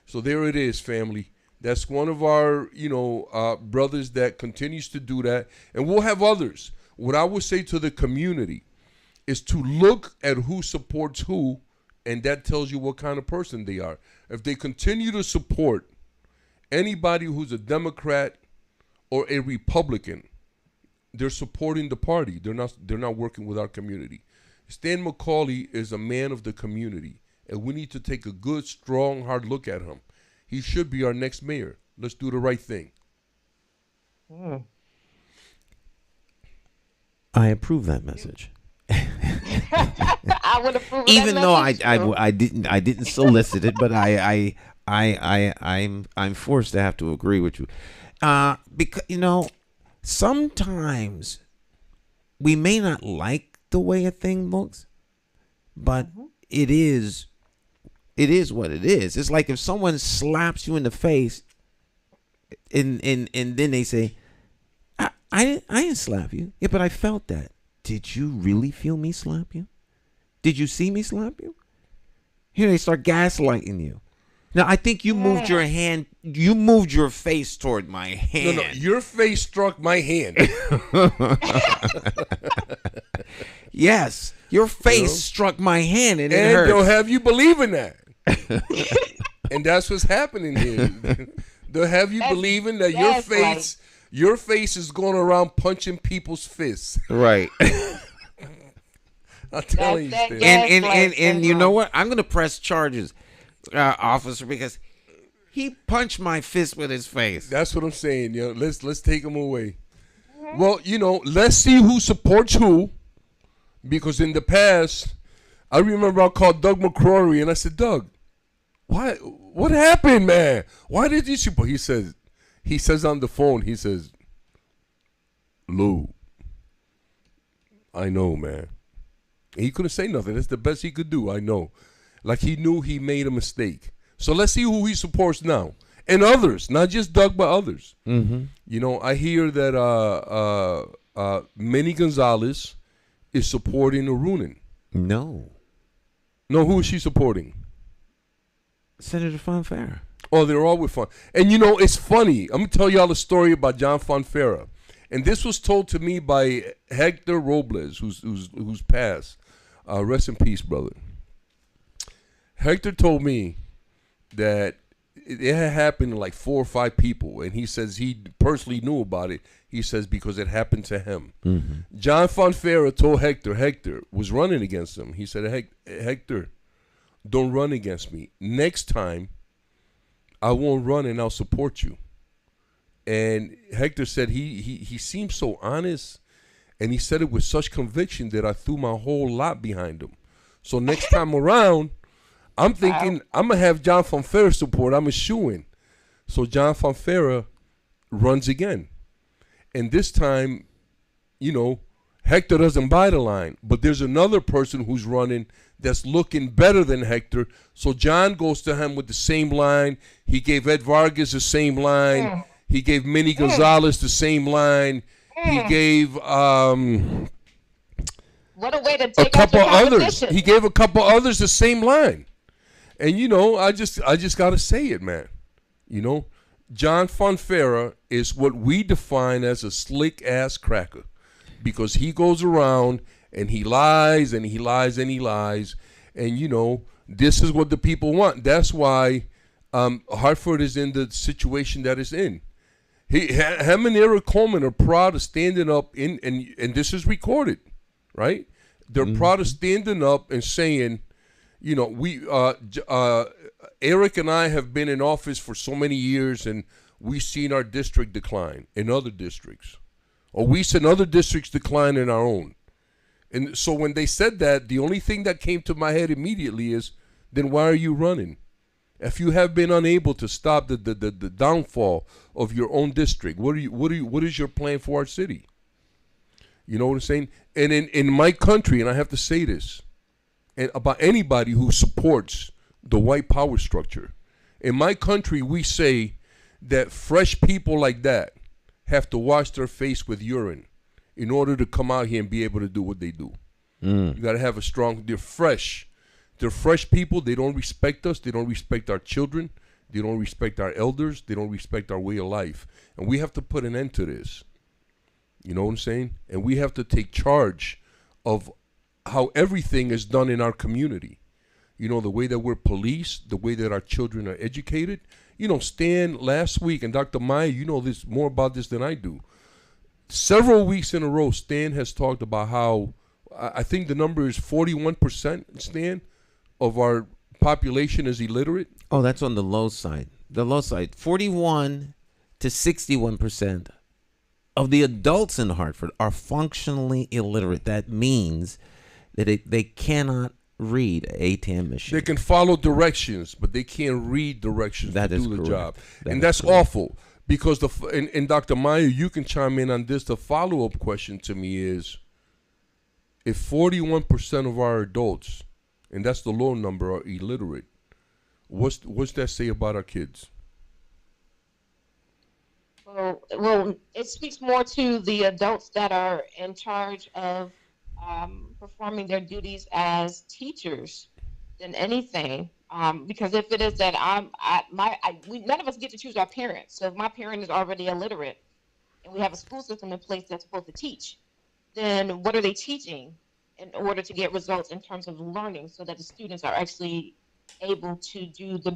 So there it is, family. That's one of our, brothers that continues to do that. And we'll have others. What I would say to the community is to look at who supports who, and that tells you what kind of person they are. If they continue to support anybody who's a Democrat or a Republican, they're supporting the party. They're not working with our community. Stan McCauley is a man of the community, and we need to take a good, strong, hard look at him. He should be our next mayor. Let's do the right thing. I approve that message. I would approve. Even though too. I didn't solicit it, but I'm forced to have to agree with you, because sometimes we may not like the way a thing looks, but it is what it is. It's like if someone slaps you in the face, and then they say, I didn't slap you. Yeah, but I felt that. Did you really feel me slap you? Did you see me slap you? Here they start gaslighting you. Now I think you moved your hand. You moved your face toward my hand. No, your face struck my hand. Yes, your face struck my hand, and it And hurts. they'll have you believe in that. And that's what's happening here. They'll have you believing that your face is going around punching people's fists. Right. I'm telling you, Stan. And you know what? I'm gonna press charges, officer, because he punched my fist with his face. That's what I'm saying. Let's take him away. Well, let's see who supports who, because in the past, I remember I called Doug McCrory and I said, Doug, what happened, man? Why did you support? He says on the phone, he says, Lou, I know, man. He couldn't say nothing. That's the best he could do. I know. Like he knew he made a mistake. So let's see who he supports now. And others, not just Doug, but others. Mm-hmm. I hear that Manny Gonzalez is supporting Arunin. No, who is she supporting? Senator Fonfara. Oh, they're all with Fon. And it's funny. I'm gonna tell y'all a story about John Fonfara. And this was told to me by Hector Robles, who's passed. Rest in peace, brother. Hector told me that it had happened to like 4 or 5 people, and he says he personally knew about it. He says because it happened to him. Mm-hmm. John Fonfara told Hector was running against him. He said, Hector, don't run against me. Next time, I won't run and I'll support you. And Hector said he seemed so honest, and he said it with such conviction that I threw my whole lot behind him. So next time around, I'm thinking I'm going to have John Fonfara support. I'm a shoo-in. So John Fonfara runs again. And this time, Hector doesn't buy the line. But there's another person who's running that's looking better than Hector. So John goes to him with the same line. He gave Ed Vargas the same line. He gave Manny Gonzalez the same line. He gave what a way to a take couple out your others. competition. He gave a couple others the same line. And I just gotta say it, man. John Fonfara is what we define as a slick ass cracker, because he goes around and he lies and he lies and he lies, and this is what the people want. That's why Hartford is in the situation that it's in. Him and Eric Coleman are proud of standing up and this is recorded, right? They're proud of standing up and saying, we Eric and I have been in office for so many years, and we've seen our district decline in other districts, or we've seen other districts decline in our own. And so when they said that, the only thing that came to my head immediately is, then why are you running? If you have been unable to stop the downfall of your own district, what is your plan for our city? You know what I'm saying? And in my country, and I have to say this, and about anybody who supports the white power structure, in my country we say that fresh people like that have to wash their face with urine in order to come out here and be able to do what they do. You got to have a strong, they're fresh people. They don't respect us. They don't respect our children. They don't respect our elders. They don't respect our way of life. And we have to put an end to this. You know what I'm saying? And we have to take charge of how everything is done in our community. The way that we're policed, the way that our children are educated. Stan, last week, and Dr. Maya, you know this more about this than I do. Several weeks in a row, Stan has talked about how, I think the number is 41%, Stan, of our population is illiterate. Oh, that's on the low side. the low side, 41 to 61% of the adults in Hartford are functionally illiterate. That means that they cannot read an ATM machine. They can follow directions, but they can't read directions That to is do the correct. job. That And is that's correct. awful because and Dr. Meyer, you can chime in on this. The follow-up question to me is, if 41% of our adults, and that's the low number, are illiterate, what's that say about our kids? Well, it speaks more to the adults that are in charge of performing their duties as teachers than anything. Because if it is that none of us get to choose our parents. So if my parent is already illiterate, and we have a school system in place that's supposed to teach, then what are they teaching in order to get results in terms of learning, so that the students are actually able to do the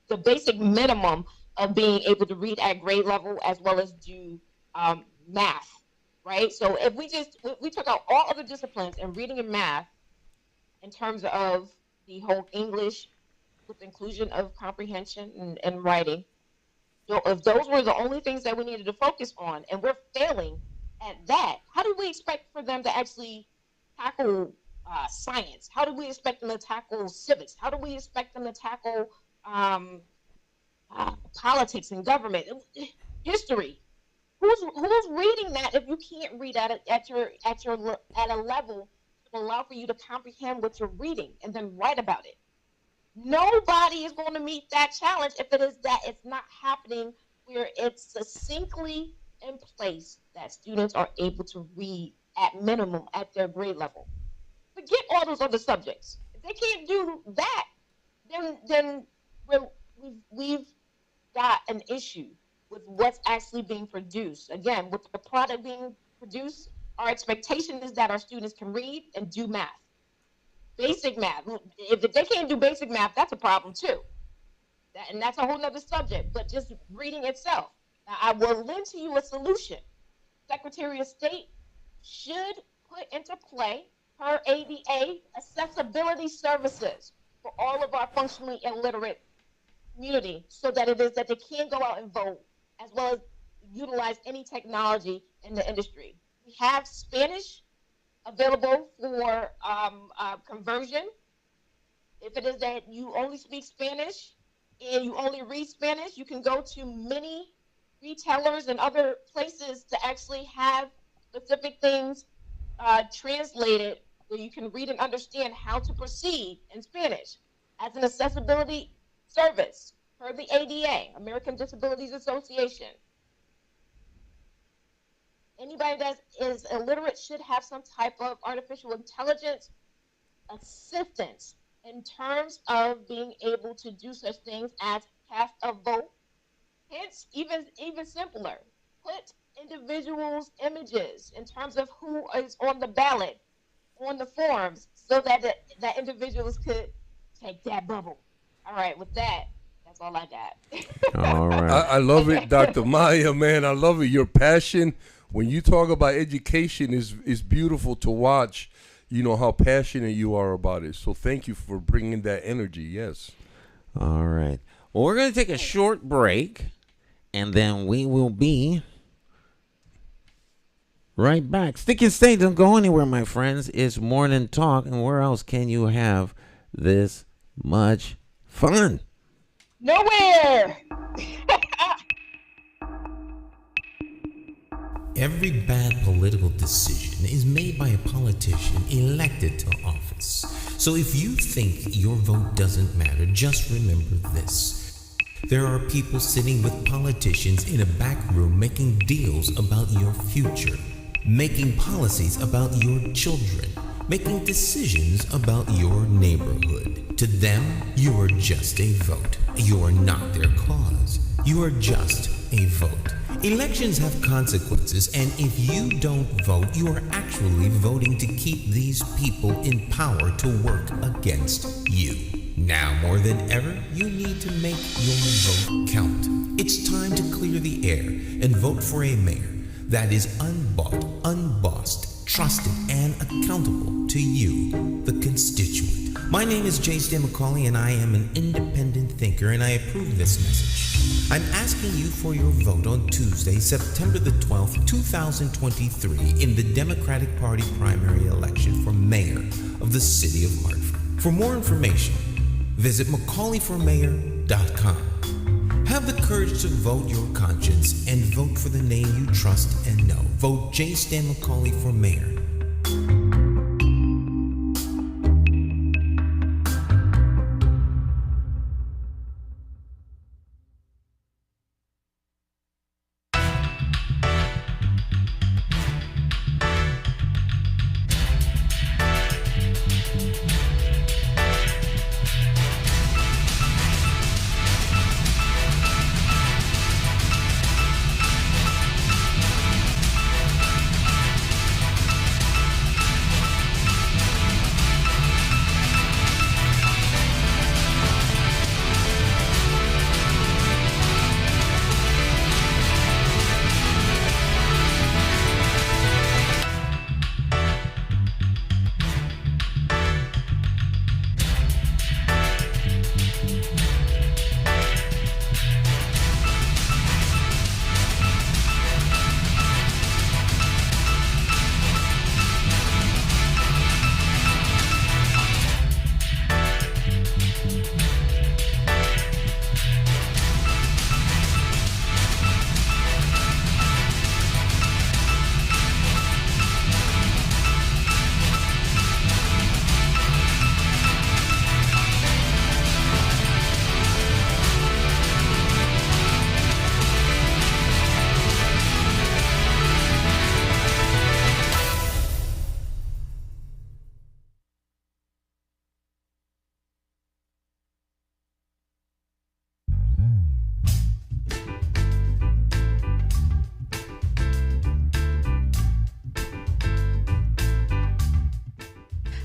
the basic minimum of being able to read at grade level as well as do math, right? So if we took out all other disciplines and reading and math in terms of the whole English with inclusion of comprehension and writing, so if those were the only things that we needed to focus on, and we're failing at that, how do we expect for them to actually tackle science? How do we expect them to tackle civics? How do we expect them to tackle politics and government, history? Who's reading that if you can't read at a level to allow for you to comprehend what you're reading and then write about it? Nobody is going to meet that challenge if it is that it's not happening where it's succinctly in place that students are able to read at minimum at their grade level. Forget all those other subjects. If they can't do that, then we've got an issue with what's actually being produced. Again, with the product being produced, our expectation is that our students can read and do math. Basic math. If they can't do basic math, that's a problem too. And that's a whole nother subject, but just reading itself. Now, I will lend to you a solution. Secretary of State should put into play her ADA accessibility services for all of our functionally illiterate community, so that it is that they can go out and vote, as well as utilize any technology in the industry. We have Spanish available for conversion. If it is that you only speak Spanish and you only read Spanish, you can go to many retailers and other places to actually have specific things translated where you can read and understand how to proceed in Spanish as an accessibility service per the ADA, American Disabilities Association. Anybody that is illiterate should have some type of artificial intelligence assistance in terms of being able to do such things as cast a vote. Hence, even simpler, put individuals' images in terms of who is on the ballot, on the forms, so that individuals could take that bubble. All right, with that, that's all I got. All right. I love it, Dr. Maya, man. I love it. Your passion when you talk about education is beautiful to watch. You know how passionate you are about it. So thank you for bringing that energy. Yes. All right. Well, we're going to take a short break, and then we will be right back. Stick and stay. Don't go anywhere, my friends. It's Morning Talk, and where else can you have this much fun? Nowhere. Every bad political decision is made by a politician elected to office. So if you think your vote doesn't matter, just remember this. There are people sitting with politicians in a back room making deals about your future, making policies about your children, making decisions about your neighborhood. To them, you are just a vote. You are not their cause. You are just a vote. Elections have consequences, and if you don't vote, you are actually voting to keep these people in power to work against you. Now more than ever, you need to make your vote count. It's time to clear the air and vote for a mayor that is unbought, unbossed, trusted, and accountable to you, the constituent. My name is J. Stan McCauley, and I am an independent thinker, and I approve this message. I'm asking you for your vote on Tuesday, September the 12th, 2023, in the Democratic Party primary election for mayor of the city of Hartford. For more information, visit McCauleyformayor.com. Have the courage to vote your conscience and vote for the name you trust and know. Vote J. Stan McCauley for mayor.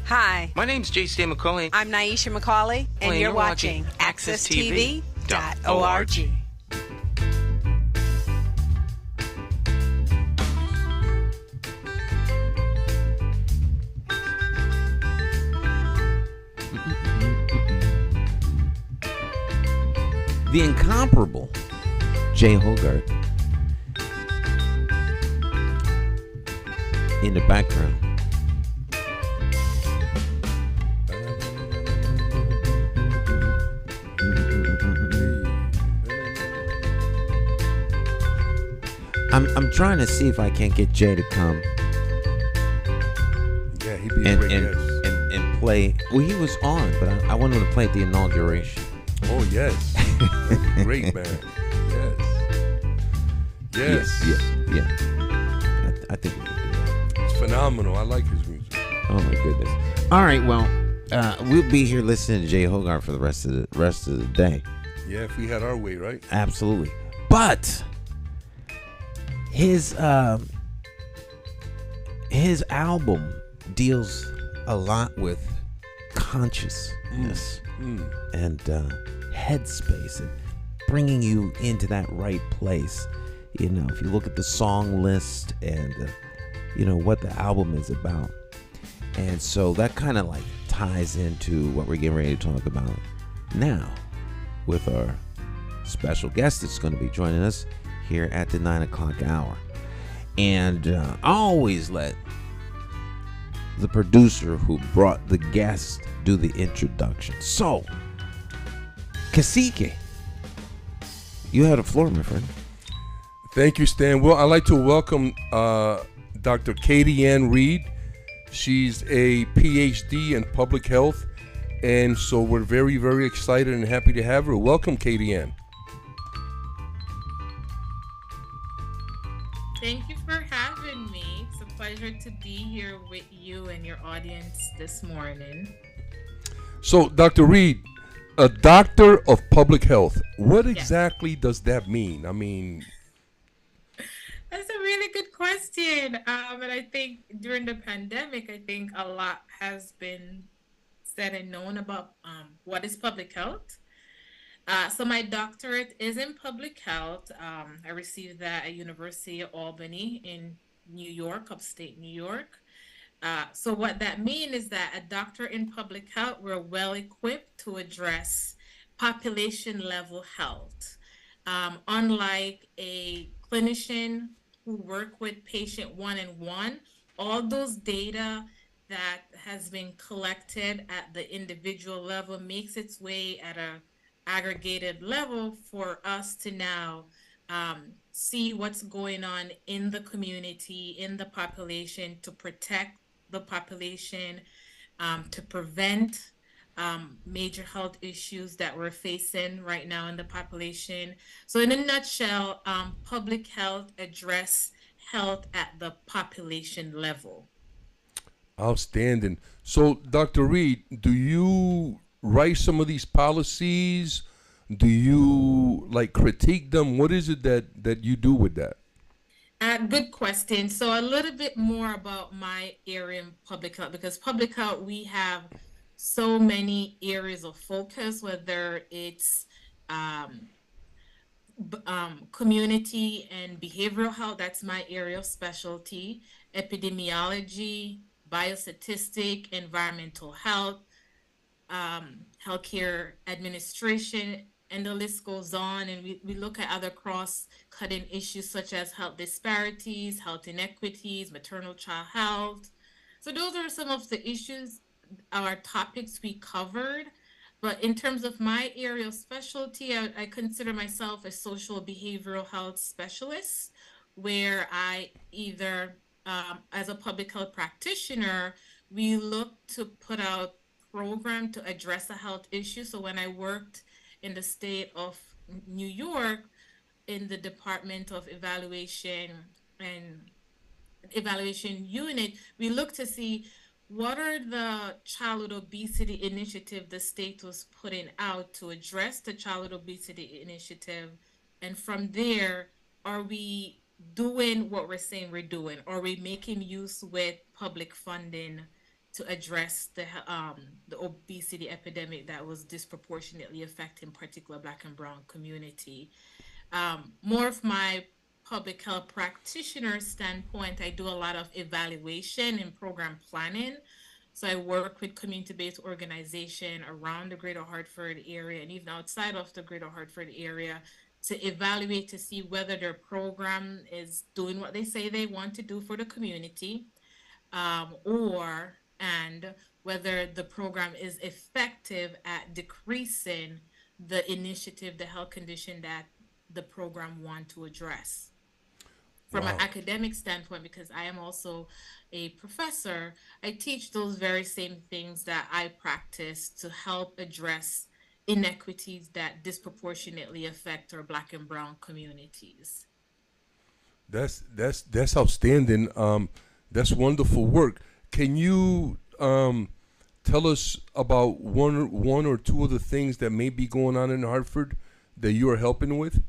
Hi, My name's J. Stan McCauley. I'm Naisha McCauley, and you're watching AccessTV.org. The incomparable Jay Hogarth in the background. I'm trying to see if I can't get Jay to come. Yeah, he'd be a great guest. And play. Well, he was on, but I want him to play at the inauguration. Oh, yes. Great, man. Yes. Yeah. I think we can do that. It's phenomenal. I like his music. Oh my goodness. All right, well, we'll be here listening to Jay Hogarth for the rest of the day. Yeah, if we had our way, right? Absolutely. But his album deals a lot with consciousness and headspace and bringing you into that right place. You know, if you look at the song list and what the album is about, and so that kind of like ties into what we're getting ready to talk about now with our special guest that's going to be joining us here at the 9 o'clock hour. And I always let the producer who brought the guest do the introduction. So, Cacique, you had the floor, my friend. Thank you, Stan. Well, I'd like to welcome Dr. Katie Ann Reed. She's a PhD in public health, and so we're very, very excited and happy to have her. Welcome, Katie Ann. Thank you for having me. It's a pleasure to be here with you and your audience this morning. So, Dr. Reed, a doctor of public health, what exactly does that mean? I mean... That's a really good question. And I think during the pandemic, I think a lot has been said and known about what is public health. So my doctorate is in public health. I received that at University of Albany in New York, upstate New York. So what that means is that a doctor in public health, we're well equipped to address population level health. Unlike a clinician who work with patient one-on-one, all those data that has been collected at the individual level makes its way at a aggregated level for us to now see what's going on in the community, in the population, to protect the population, to prevent major health issues that we're facing right now in the population. So, in a nutshell, public health address health at the population level. Outstanding. So, Dr. Reed, do you write some of these policies? Do you like critique them? What is it that you do with that? Good question. So a little bit more about my area in public health, because public health, we have so many areas of focus, whether it's um, community and behavioral health, that's my area of specialty, epidemiology, biostatistic, environmental health, healthcare administration, and the list goes on. And we look at other cross-cutting issues such as health disparities, health inequities, maternal child health. So those are some of the issues, our topics we covered. But in terms of my area of specialty, I consider myself a social behavioral health specialist, where I either, as a public health practitioner, we look to put out program to address a health issue. So when I worked in the state of New York in the Department of and Evaluation Unit, we look to see what are the childhood obesity initiative the state was putting out to address the childhood obesity initiative. And from there, are we doing what we're saying we're doing? Are we making use with public funding to address the obesity epidemic that was disproportionately affecting particular Black and Brown community? More of my public health practitioner standpoint, I do a lot of evaluation and program planning. So I work with community-based organization around the Greater Hartford area and even outside of the Greater Hartford area to evaluate to see whether their program is doing what they say they want to do for the community, and whether the program is effective at decreasing the initiative, the health condition that the program want to address. From an Wow. academic standpoint, because I am also a professor, I teach those very same things that I practice to help address inequities that disproportionately affect our Black and Brown communities. That's outstanding. That's wonderful work. Can you tell us about one or two of the things that may be going on in Hartford that you are helping with?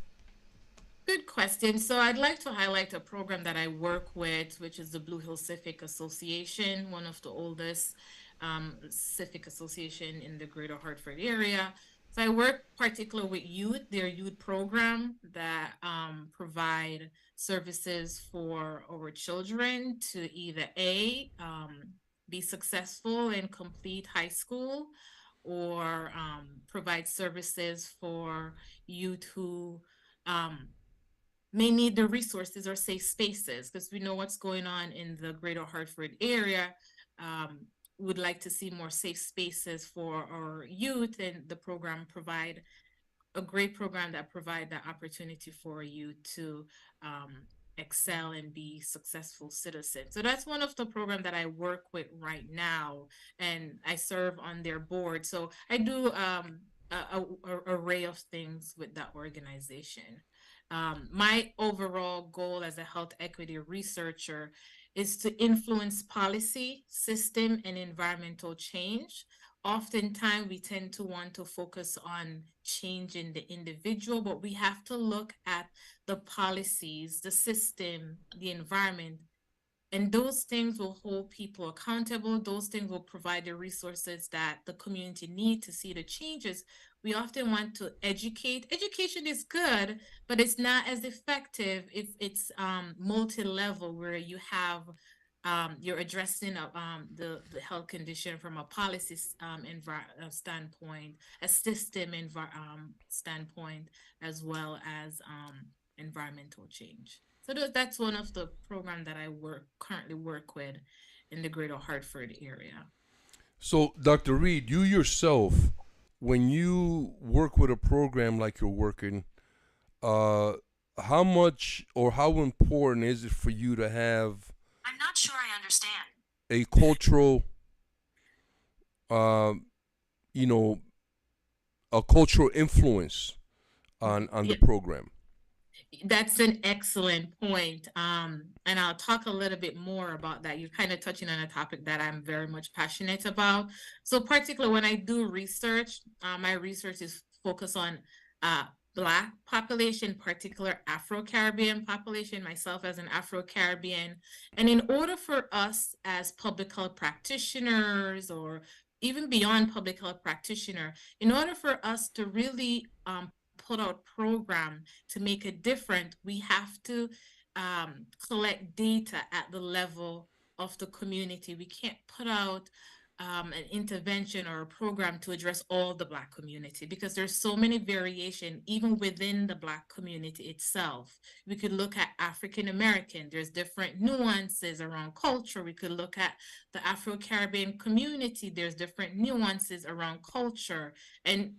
Good question. So I'd like to highlight a program that I work with, which is the Blue Hill Civic Association, one of the oldest civic association in the Greater Hartford area. So I work particularly with youth, their youth program that provide services for our children to either be successful and complete high school, or provide services for youth who um, may need the resources or safe spaces, because we know what's going on in the Greater Hartford area. Um, would like to see more safe spaces for our youth, and the program provide a great program that provide the opportunity for you to excel and be successful citizens. So that's one of the programs that I work with right now, and I serve on their board. So I do a array of things with that organization. My overall goal as a health equity researcher is to influence policy, system, and environmental change. Oftentimes, we tend to want to focus on changing the individual, but we have to look at the policies, the system, the environment, and those things will hold people accountable. Those things will provide the resources that the community need to see the changes. We often want to educate. Education is good, but it's not as effective if it's multi-level, where you have you're addressing the health condition from a policy standpoint, a system standpoint, as well as environmental change. So that's one of the programs that I currently work with in the Greater Hartford area. So, Dr. Reed, you yourself, when you work with a program like you're working, how much or how important is it for you to have? I'm not sure I understand. A cultural, a cultural influence on the program? That's an excellent point. And I'll talk a little bit more about that. You're kind of touching on a topic that I'm very much passionate about. So particularly when I do research, my research is focused on Black population, particular Afro-Caribbean population, myself as an Afro-Caribbean. And in order for us as public health practitioners, or even beyond public health practitioner, in order for us to really put out program to make a difference, we have to collect data at the level of the community. We can't put out an intervention or a program to address all the Black community, because there's so many variation even within the Black community itself. We could look at African American, there's different nuances around culture. We could look at the Afro-Caribbean community, there's different nuances around culture, and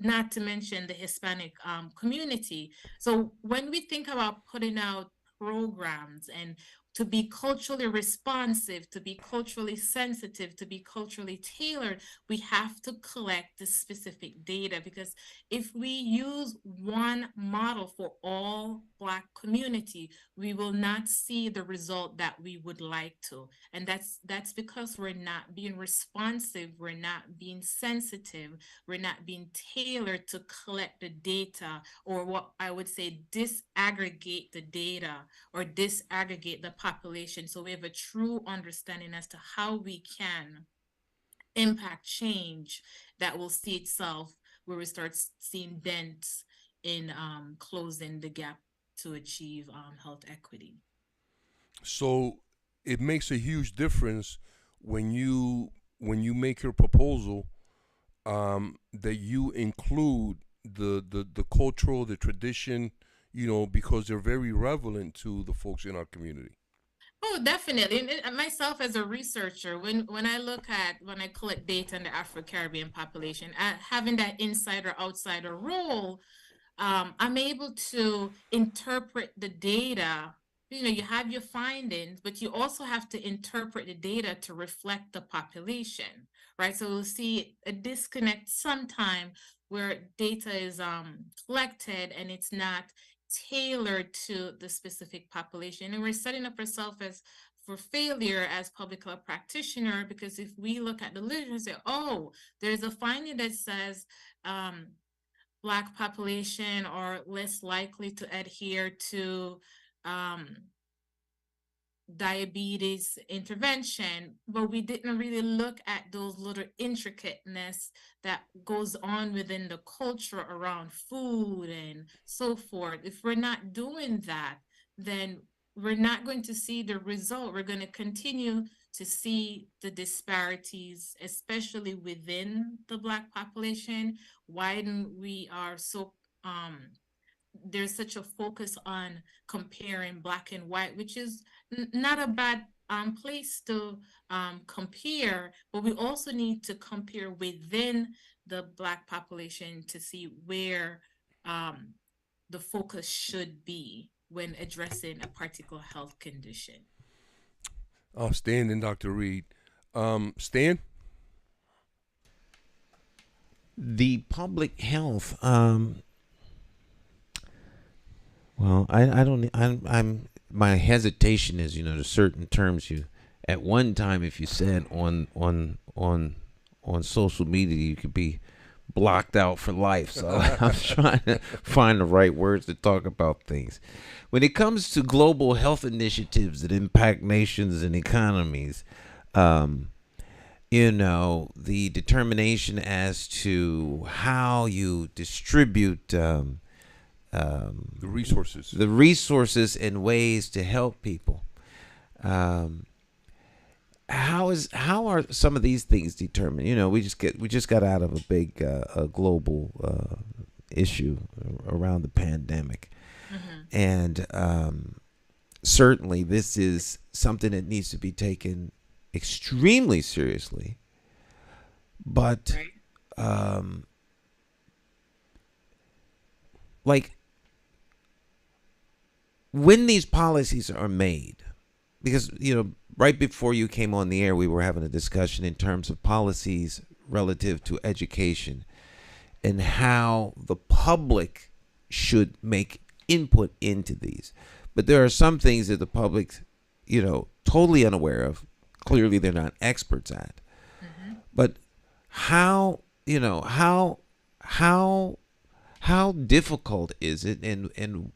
not to mention the Hispanic community. So when we think about putting out programs and to be culturally responsive, to be culturally sensitive, to be culturally tailored, we have to collect the specific data, because if we use one model for all Black community, we will not see the result that we would like to. And that's because we're not being responsive, we're not being sensitive, we're not being tailored to collect the data, or what I would say disaggregate the data or disaggregate the population, so we have a true understanding as to how we can impact change that will see itself where we start seeing dents in closing the gap to achieve health equity. So it makes a huge difference when you make your proposal, that you include the cultural, the tradition, because they're very relevant to the folks in our community. Oh, definitely. And myself as a researcher, when I collect data on the Afro-Caribbean population, having that insider outsider role, I'm able to interpret the data. You have your findings, but you also have to interpret the data to reflect the population, right? So we'll see a disconnect sometime where data is collected and it's not tailored to the specific population. And we're setting up ourselves for failure as public health practitioner, because if we look at the literature and say, oh, there's a finding that says Black population are less likely to adhere to diabetes intervention, but we didn't really look at those little intricateness that goes on within the culture around food and so forth. If we're not doing that, then we're not going to see the result. We're going to continue to see the disparities, especially within the Black population. Why we are so there's such a focus on comparing Black and white, which is not a bad place to compare, but we also need to compare within the Black population to see where the focus should be when addressing a particular health condition. Outstanding, Dr. Reed. Stan? The public health, well, I don't. I'm. My hesitation is, there's certain terms you. At one time, if you said on social media, you could be blocked out for life. So I'm trying to find the right words to talk about things. When it comes to global health initiatives that impact nations and economies, the determination as to how you distribute the resources and ways to help people. how are some of these things determined? We just got out of a big a global issue around the pandemic, and certainly this is something that needs to be taken extremely seriously. But like when these policies are made, because right before you came on the air, we were having a discussion in terms of policies relative to education and how the public should make input into these. But there are some things that the public, totally unaware of. Clearly, they're not experts at. But how difficult is it, and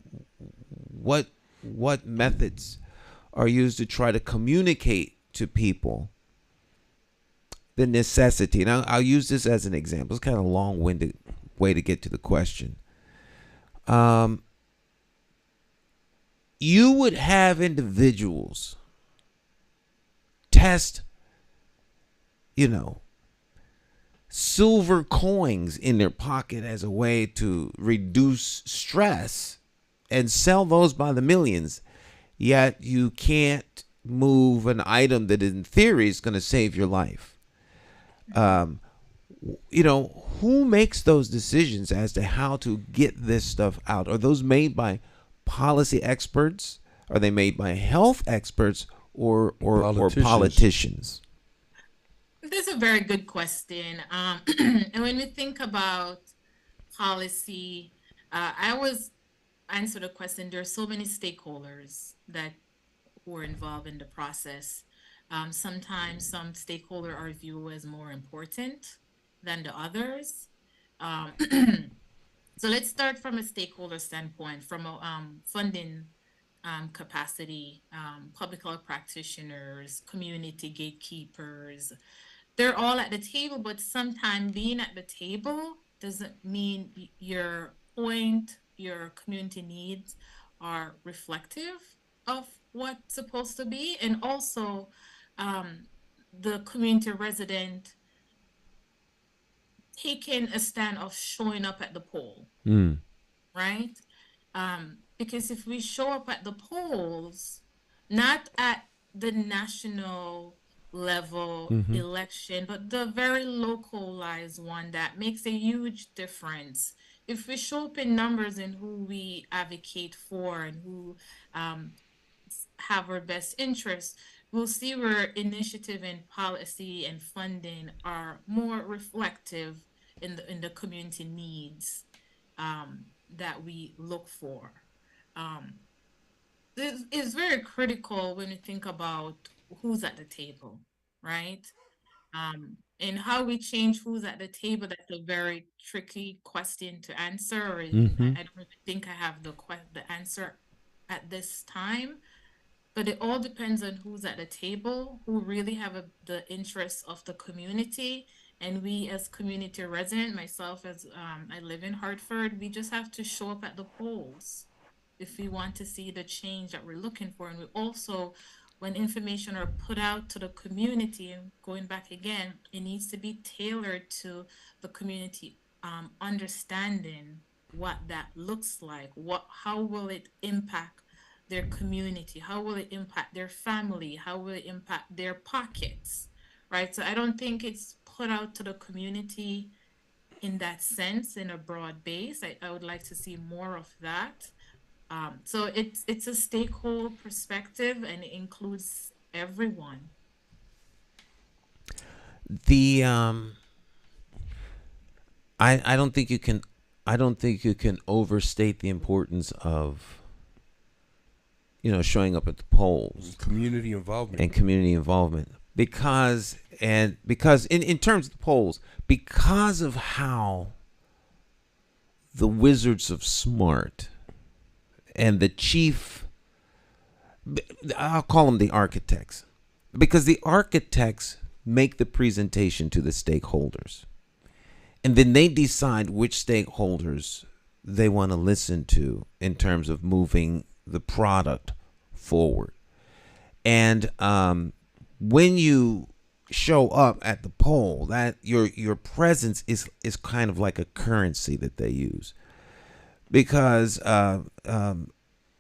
what methods are used to try to communicate to people the necessity? And I'll use this as an example. It's kind of a long-winded way to get to the question. You would have individuals test, silver coins in their pocket as a way to reduce stress and sell those by the millions. Yet you can't move an item that in theory is going to save your life. Who makes those decisions as to how to get this stuff out? Are those made by policy experts? Are they made by health experts or politicians? That's a very good question. And when we think about policy, I always answer the question, there are so many stakeholders who are involved in the process. Sometimes some stakeholders are viewed as more important than the others. So let's start from a stakeholder standpoint, from a funding capacity, public health practitioners, community gatekeepers. They're all at the table, but sometimes being at the table doesn't mean your point, your community needs are reflective of what's supposed to be. And also the community resident taking a stand of showing up at the poll, right? Because if we show up at the polls, not at the national level election, but the very localized one, that makes a huge difference. If we show up in numbers in who we advocate for and who have our best interests, we'll see where initiative and policy and funding are more reflective in the community needs that we look for. It's very critical when you think about who's at the table, right? And how we change who's at the table, that's a very tricky question to answer. I don't really think I have the answer at this time. But it all depends on who's at the table, who really have the interests of the community. And we as community resident, myself as I live in Hartford, we just have to show up at the polls if we want to see the change that we're looking for. And we also, when information are put out to the community, and going back again, it needs to be tailored to the community understanding what that looks like. How will it impact their community? How will it impact their family? How will it impact their pockets, right? So I don't think it's put out to the community in that sense, in a broad base. I would like to see more of that. So it's a stakeholder perspective, and it includes everyone. I don't think you can overstate the importance of showing up at the polls, community involvement, because in terms of the polls, because of how the wizards of smart and the chief, I'll call them the architects, because the architects make the presentation to the stakeholders, and then they decide which stakeholders they want to listen to in terms of moving the product forward. And when you show up at the poll, that your presence is kind of like a currency that they use, because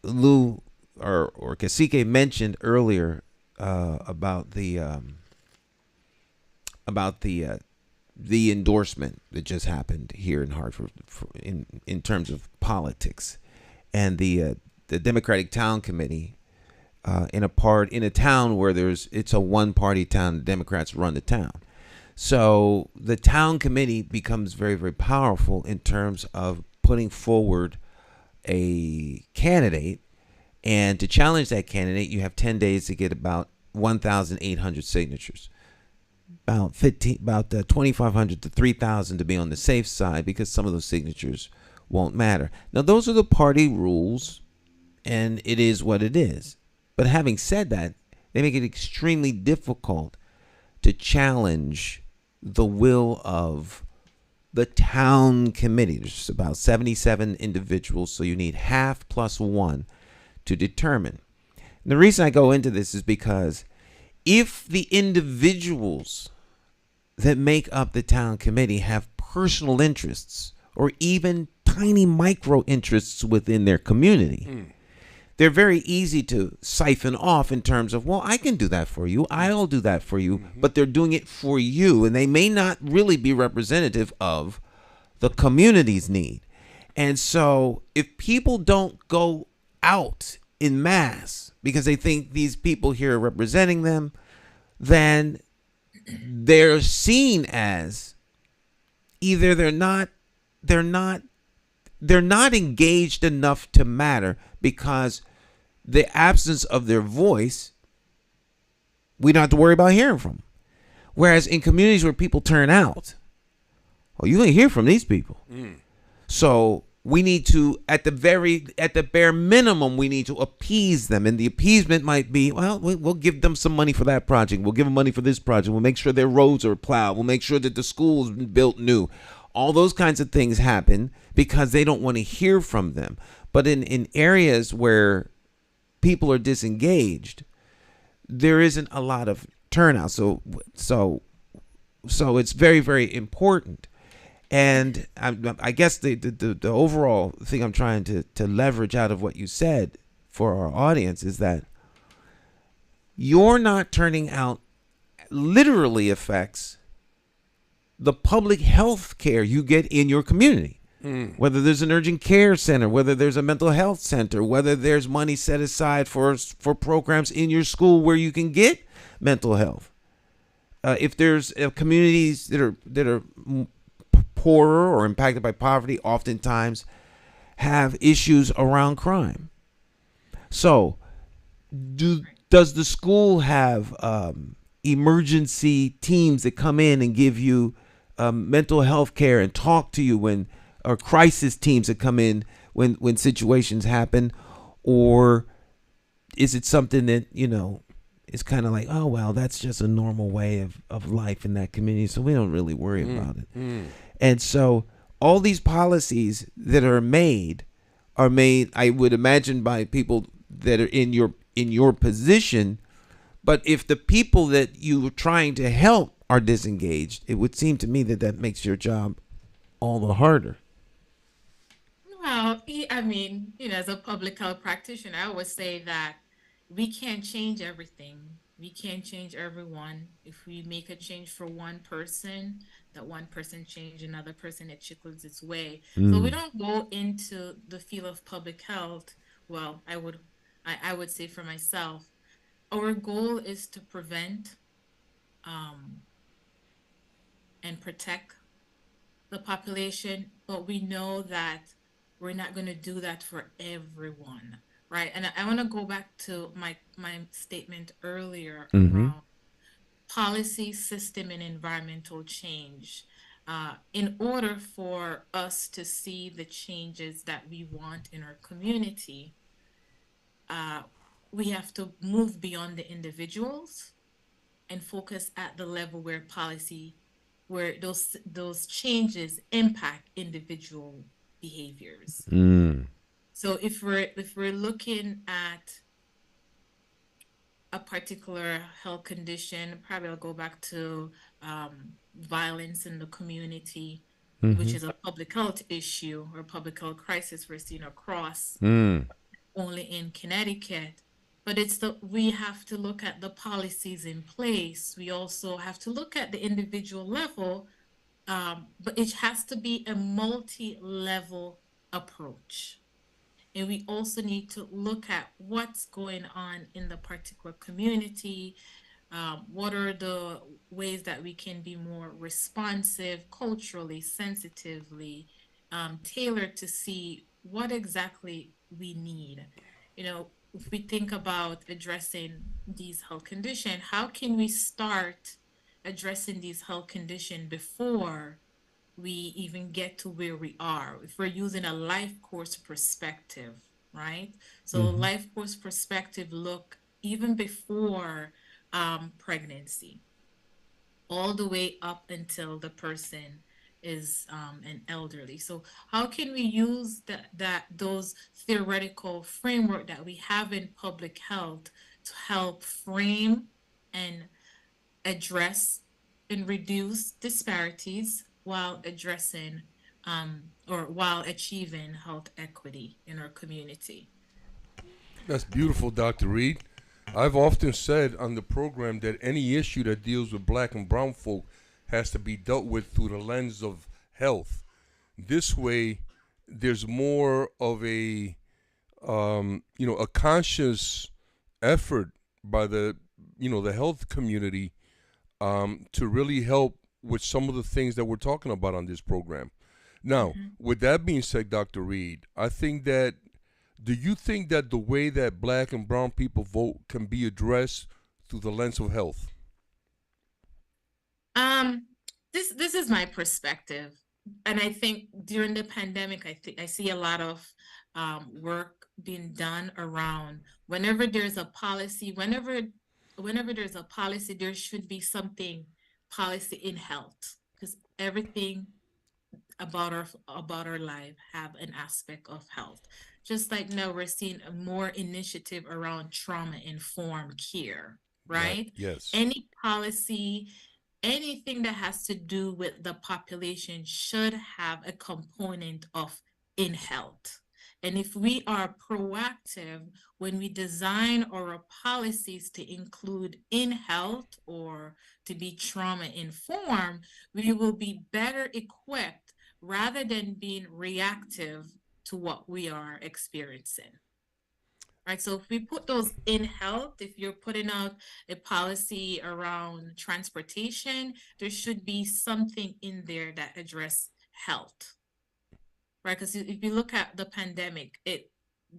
Lou or Cacique mentioned earlier about the endorsement that just happened here in Hartford in terms of politics, and the Democratic Town Committee in a town where it's a one-party town. The Democrats run the town, so the town committee becomes very, very powerful in terms of putting forward a candidate, and to challenge that candidate, you have 10 days to get about 1,800 signatures. About 2,500 to 3,000 to be on the safe side, because some of those signatures won't matter. Now, those are the party rules, and it is what it is. But having said that, they make it extremely difficult to challenge the will of the town committee. There's about 77 individuals, so you need half plus one to determine. And the reason I go into this is because if the individuals that make up the town committee have personal interests or even tiny micro interests within their community, they're very easy to siphon off in terms of, well, I can do that for you. I'll do that for you. But they're doing it for you, and they may not really be representative of the community's need. And so if people don't go out in mass because they think these people here are representing them, then they're seen as either they're not engaged enough to matter, because the absence of their voice, we don't have to worry about hearing from. Whereas in communities where people turn out, well, you're going to hear from these people. So we need to, at the bare minimum, we need to appease them. And the appeasement might be, well, we'll give them some money for that project. We'll give them money for this project. We'll make sure their roads are plowed. We'll make sure that the school is built new. All those kinds of things happen because they don't want to hear from them. But in areas where people are disengaged, there isn't a lot of turnout. So it's very, very important. And I guess the overall thing I'm trying to leverage out of what you said for our audience is that you're not turning out literally affects the public health care you get in your community. Whether there's an urgent care center, whether there's a mental health center, whether there's money set aside for programs in your school where you can get mental health. If there's communities that are poorer or impacted by poverty, oftentimes have issues around crime. So, does the school have emergency teams that come in and give you mental health care and talk to you or crisis teams that come in when situations happen? Or is it something that, is kind of like, oh, well, that's just a normal way of life in that community, so we don't really worry about it. And so all these policies that are made, I would imagine, by people that are in your position. But if the people that you're trying to help are disengaged, it would seem to me that makes your job all the harder. Well, I mean, as a public health practitioner, I would say that we can't change everything. We can't change everyone. If we make a change for one person, that one person change another person, it trickles its way. So we don't go into the field of public health. Well, I would say for myself, our goal is to prevent and protect the population, but we know that we're not going to do that for everyone, right? And I want to go back to my statement earlier around policy, system, and environmental change. In order for us to see the changes that we want in our community, we have to move beyond the individuals and focus at the level where those changes impact individual behaviors. So if we're looking at a particular health condition, probably I'll go back to violence in the community, which is a public health issue or public health crisis we're seeing across only in Connecticut. But we have to look at the policies in place. We also have to look at the individual level, but it has to be a multi-level approach. And we also need to look at what's going on in the particular community. What are the ways that we can be more responsive, culturally, sensitively, tailored to see what exactly we need. If we think about addressing these health conditions, how can we start addressing these health conditions before we even get to where we are? If we're using a life course perspective, right? So life course perspective look even before pregnancy, all the way up until the person is an elderly. So how can we use those theoretical framework that we have in public health to help frame and address and reduce disparities while addressing or while achieving health equity in our community? That's beautiful, Dr. Reed. I've often said on the program that any issue that deals with black and brown folk has to be dealt with through the lens of health. This way, there's more of a conscious effort by the health community to really help with some of the things that we're talking about on this program. Now, with that being said, Dr. Reed, do you think that the way that black and brown people vote can be addressed through the lens of health? This is my perspective, and I think during the pandemic, I see a lot of work being done around whenever there's a policy, there should be something policy in health, because everything about our life have an aspect of health. Just like now we're seeing a more initiative around trauma-informed care, right? Yes. Any policy, anything that has to do with the population should have a component of in health. And if we are proactive when we design our policies to include in health or to be trauma informed, we will be better equipped rather than being reactive to what we are experiencing. Right, so if we put those in health, if you're putting out a policy around transportation, there should be something in there that address health, right? Because if you look at the pandemic,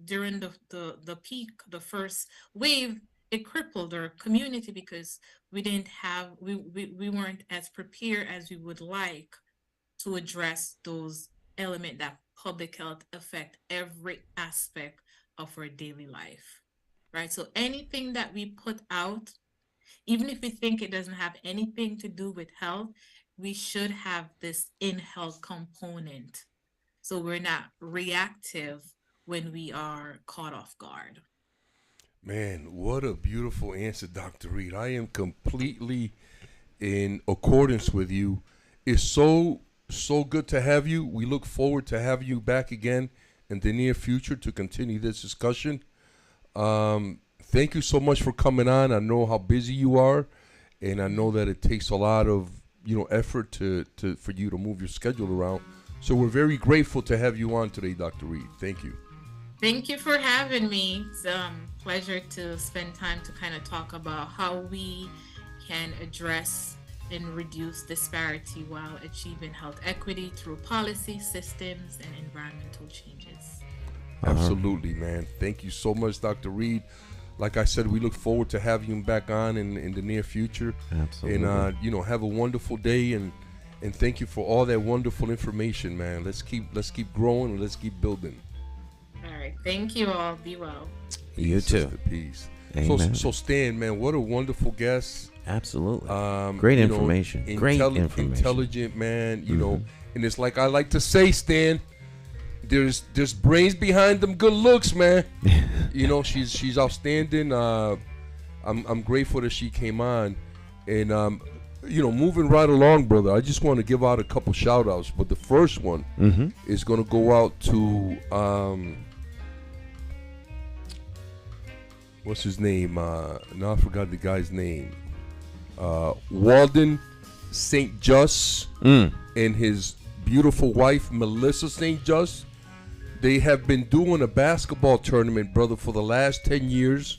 during the peak, the first wave, it crippled our community because we weren't as prepared as we would like to address those elements that public health affect every aspect of our daily life, right? So anything that we put out, even if we think it doesn't have anything to do with health, we should have this in-health component so we're not reactive when we are caught off guard. Man, what a beautiful answer, Dr. Reed. I am completely in accordance with you. It's so good to have you. We look forward to having you back again in the near future to continue this discussion. Thank you so much for coming on. I know how busy you are, and I know that it takes a lot of effort for you to move your schedule around. So we're very grateful to have you on today, Dr. Reed. Thank you. Thank you for having me. It's a pleasure to spend time to kind of talk about how we can address and reduce disparity while achieving health equity through policy, systems, and environmental changes. Absolutely, man. Thank you so much, Dr. Reed. Like I said, we look forward to having you back on in the near future. Absolutely. And have a wonderful day, and thank you for all that wonderful information, man. Let's keep growing and let's keep building. All right. Thank you all. Be well. You too. Sister, peace. Amen. So Stan, man, what a wonderful guest. Absolutely. Great information. Great information. Intelligent, man. And it's like I like to say, Stan, there's brains behind them good looks, man. She's outstanding. I'm grateful that she came on, and moving right along, brother. I just want to give out a couple shout outs, but the first one is going to go out to what's his name? Now I forgot the guy's name. Walden St. Just and his beautiful wife Melissa St. Just. They have been doing a basketball tournament, brother, for the last 10 years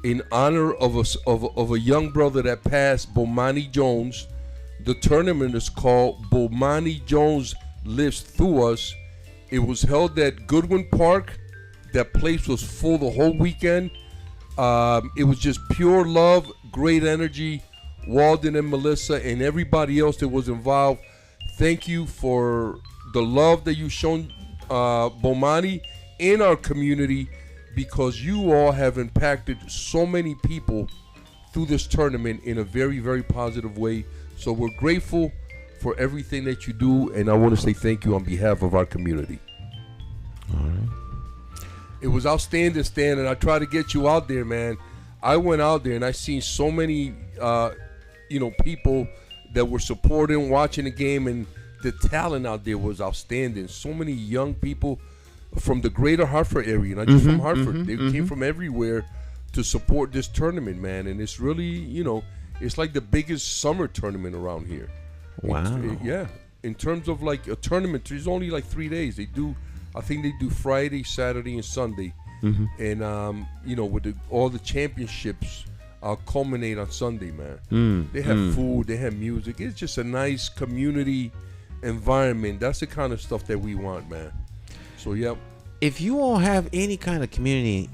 in honor of a young brother that passed, Bomani Jones. The tournament is called Bomani Jones Lives Through Us. It was held at Goodwin Park. That place was full the whole weekend. It was just pure love, great energy. Walden and Melissa and everybody else that was involved, thank you for the love that you've shown Bomani in our community, because you all have impacted so many people through this tournament in a very, very positive way. So we're grateful for everything that you do, and I want to say thank you on behalf of our community. All right. It was outstanding, Stan, and I tried to get you out there, man. I went out there and I seen so many people that were supporting, watching the game, and the talent out there was outstanding. So many young people from the greater Hartford area, not just from Hartford. They came from everywhere to support this tournament, man. And it's really, it's like the biggest summer tournament around here. Wow. In terms of like a tournament, there's only like 3 days. I think they do Friday, Saturday, and Sunday. And, with all the championships culminate on Sunday, man. They have food, they have music. It's just a nice community environment. That's the kind of stuff that we want, man. So, yeah. If you all have any kind of community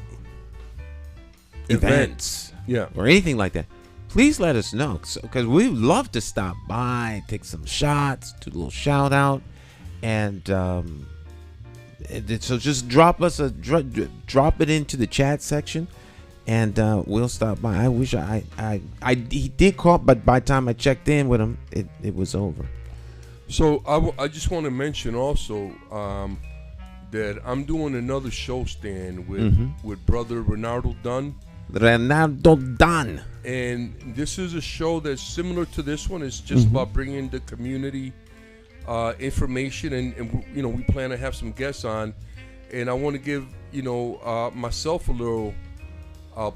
events or anything like that, please let us know, because we'd love to stop by, take some shots, do a little shout out, and so just drop us drop it into the chat section, and we'll stop by. I wish he did call, but by the time I checked in with him, it was over. So I just want to mention also that I'm doing another show stand with brother Renardo Dunn. And this is a show that's similar to this one. It's just about bringing the community information, and we plan to have some guests on. And I want to give myself a little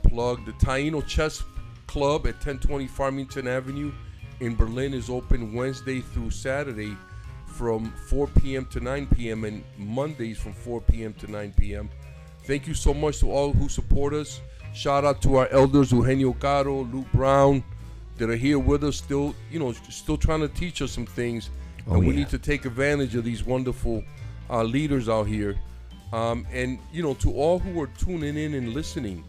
plug. The Taino Chess Club at 1020 Farmington Avenue in Berlin is open Wednesday through Saturday from 4 p.m. to 9 p.m. and Mondays from 4 p.m. to 9 p.m. Thank you so much to all who support us. Shout out to our elders, Eugenio Caro, Luke Brown, that are here with us, still trying to teach us some things. And we need to take advantage of these wonderful leaders out here. And to all who are tuning in and listening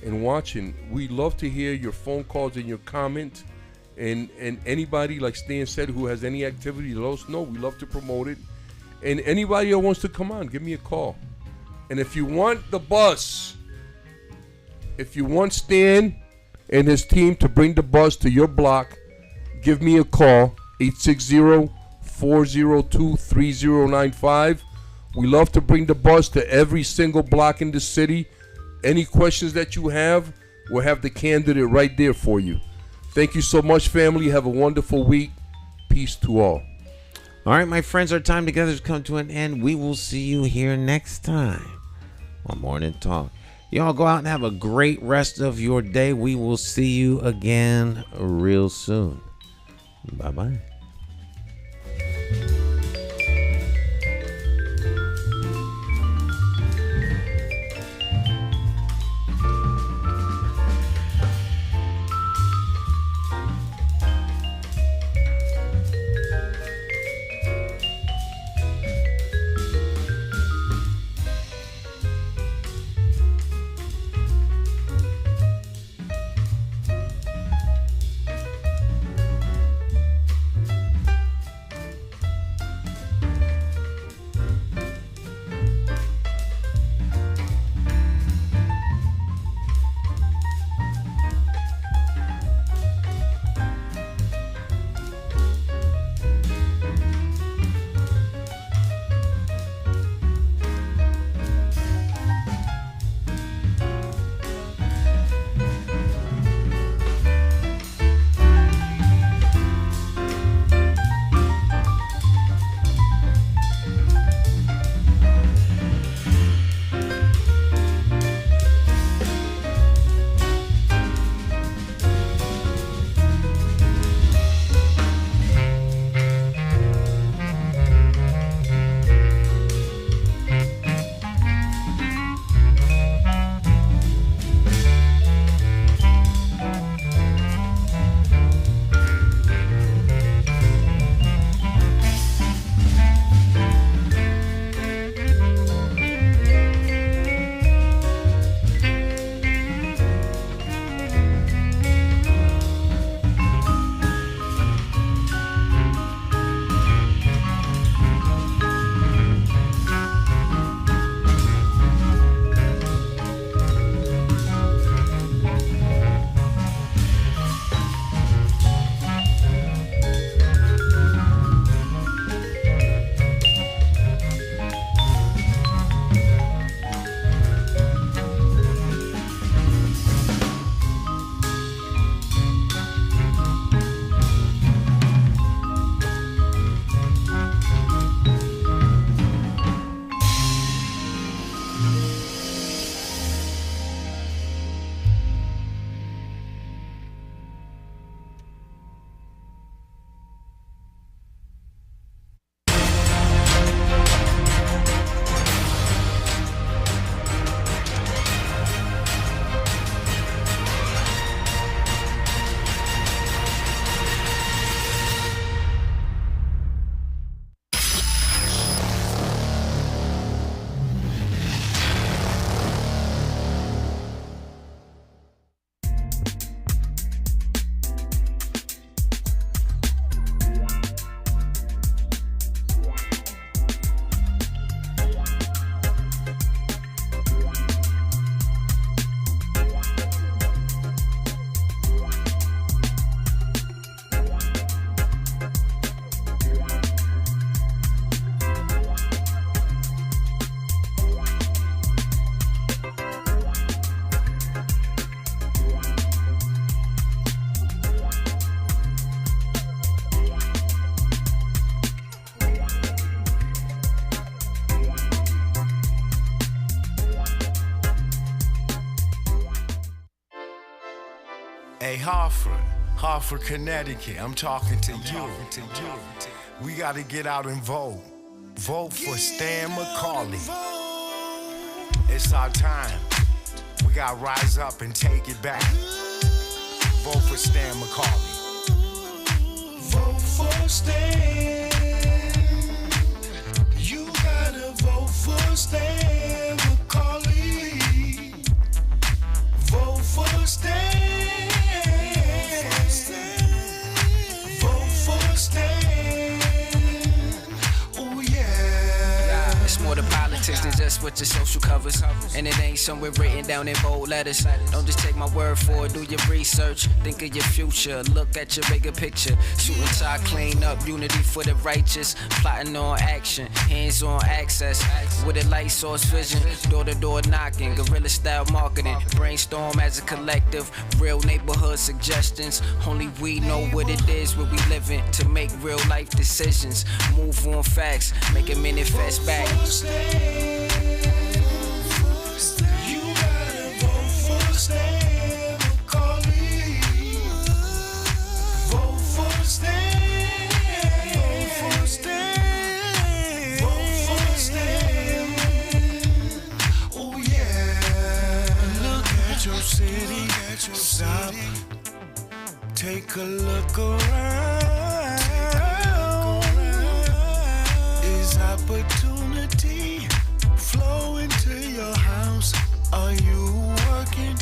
and watching, we love to hear your phone calls and your comments. And anybody, like Stan said, who has any activity, let us know. We love to promote it. And anybody that wants to come on, give me a call. And if you want the bus, if you want Stan and his team to bring the bus to your block, give me a call, 860-402-3095. We love to bring the bus to every single block in the city. Any questions that you have, we'll have the candidate right there for you. Thank you so much, family. Have a wonderful week. Peace to all. All right, my friends, our time together has come to an end. We will see you here next time on Morning Talk. Y'all go out and have a great rest of your day. We will see you again real soon. Bye-bye. Hey, Hartford, Connecticut, I'm talking to you. We gotta get out and vote. Vote for Stan McCauley. It's our time. We gotta rise up and take it back. Vote for Stan McCauley. Vote for Stan. You gotta vote for Stan McCauley. Vote for Stan. Vote for Stan. Oh yeah. It's more to politics than just what your social covers. And it ain't somewhere written down in bold letters. Don't just take my word for it, do your research. Think of your future, look at your bigger picture. Shooting tie, clean up, unity for the righteous. Plotting on action, hands on access. With a light source vision, door to door knocking. Guerrilla style marketing, brainstorm as a collective. Real neighborhood suggestions. Only we know what it is where we living. To make real life decisions. Move on facts, make it manifest back. You gotta vote for Stan McCauley. Vote for Stan. Vote for Stan. Vote for Stan. Oh yeah. Look at your city. Stop. Take a look around. Is opportunity flow into your house? Are you working?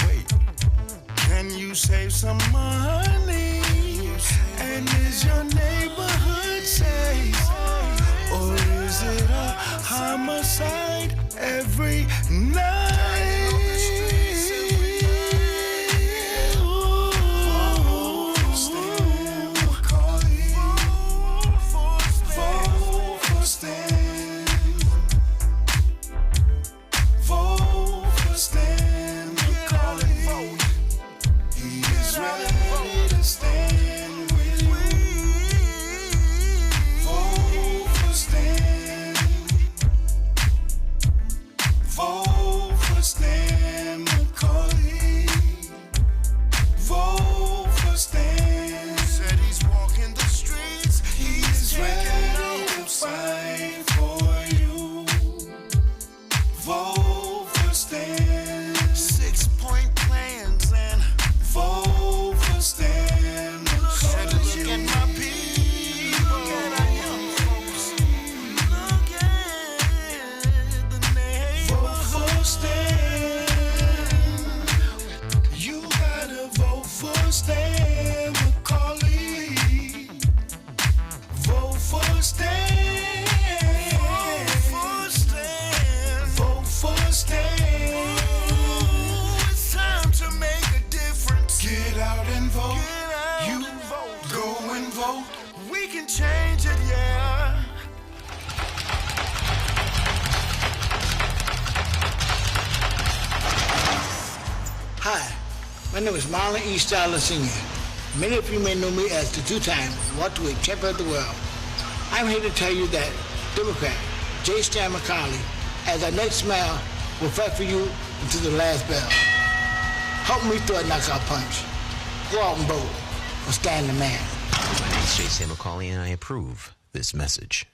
Wait, can you save some money? And is your neighborhood safe? Or is it a homicide every night? My name is Marlon E. Styler Sr. Many of you may know me as the two-time welterweight champion of the world. I'm here to tell you that Democrat J. Stan McCauley, as our next mayor, will fight for you until the last bell. Help me throw a knockout punch. Go out and vote for Stan the Man. My name is J. Stan McCauley, and I approve this message.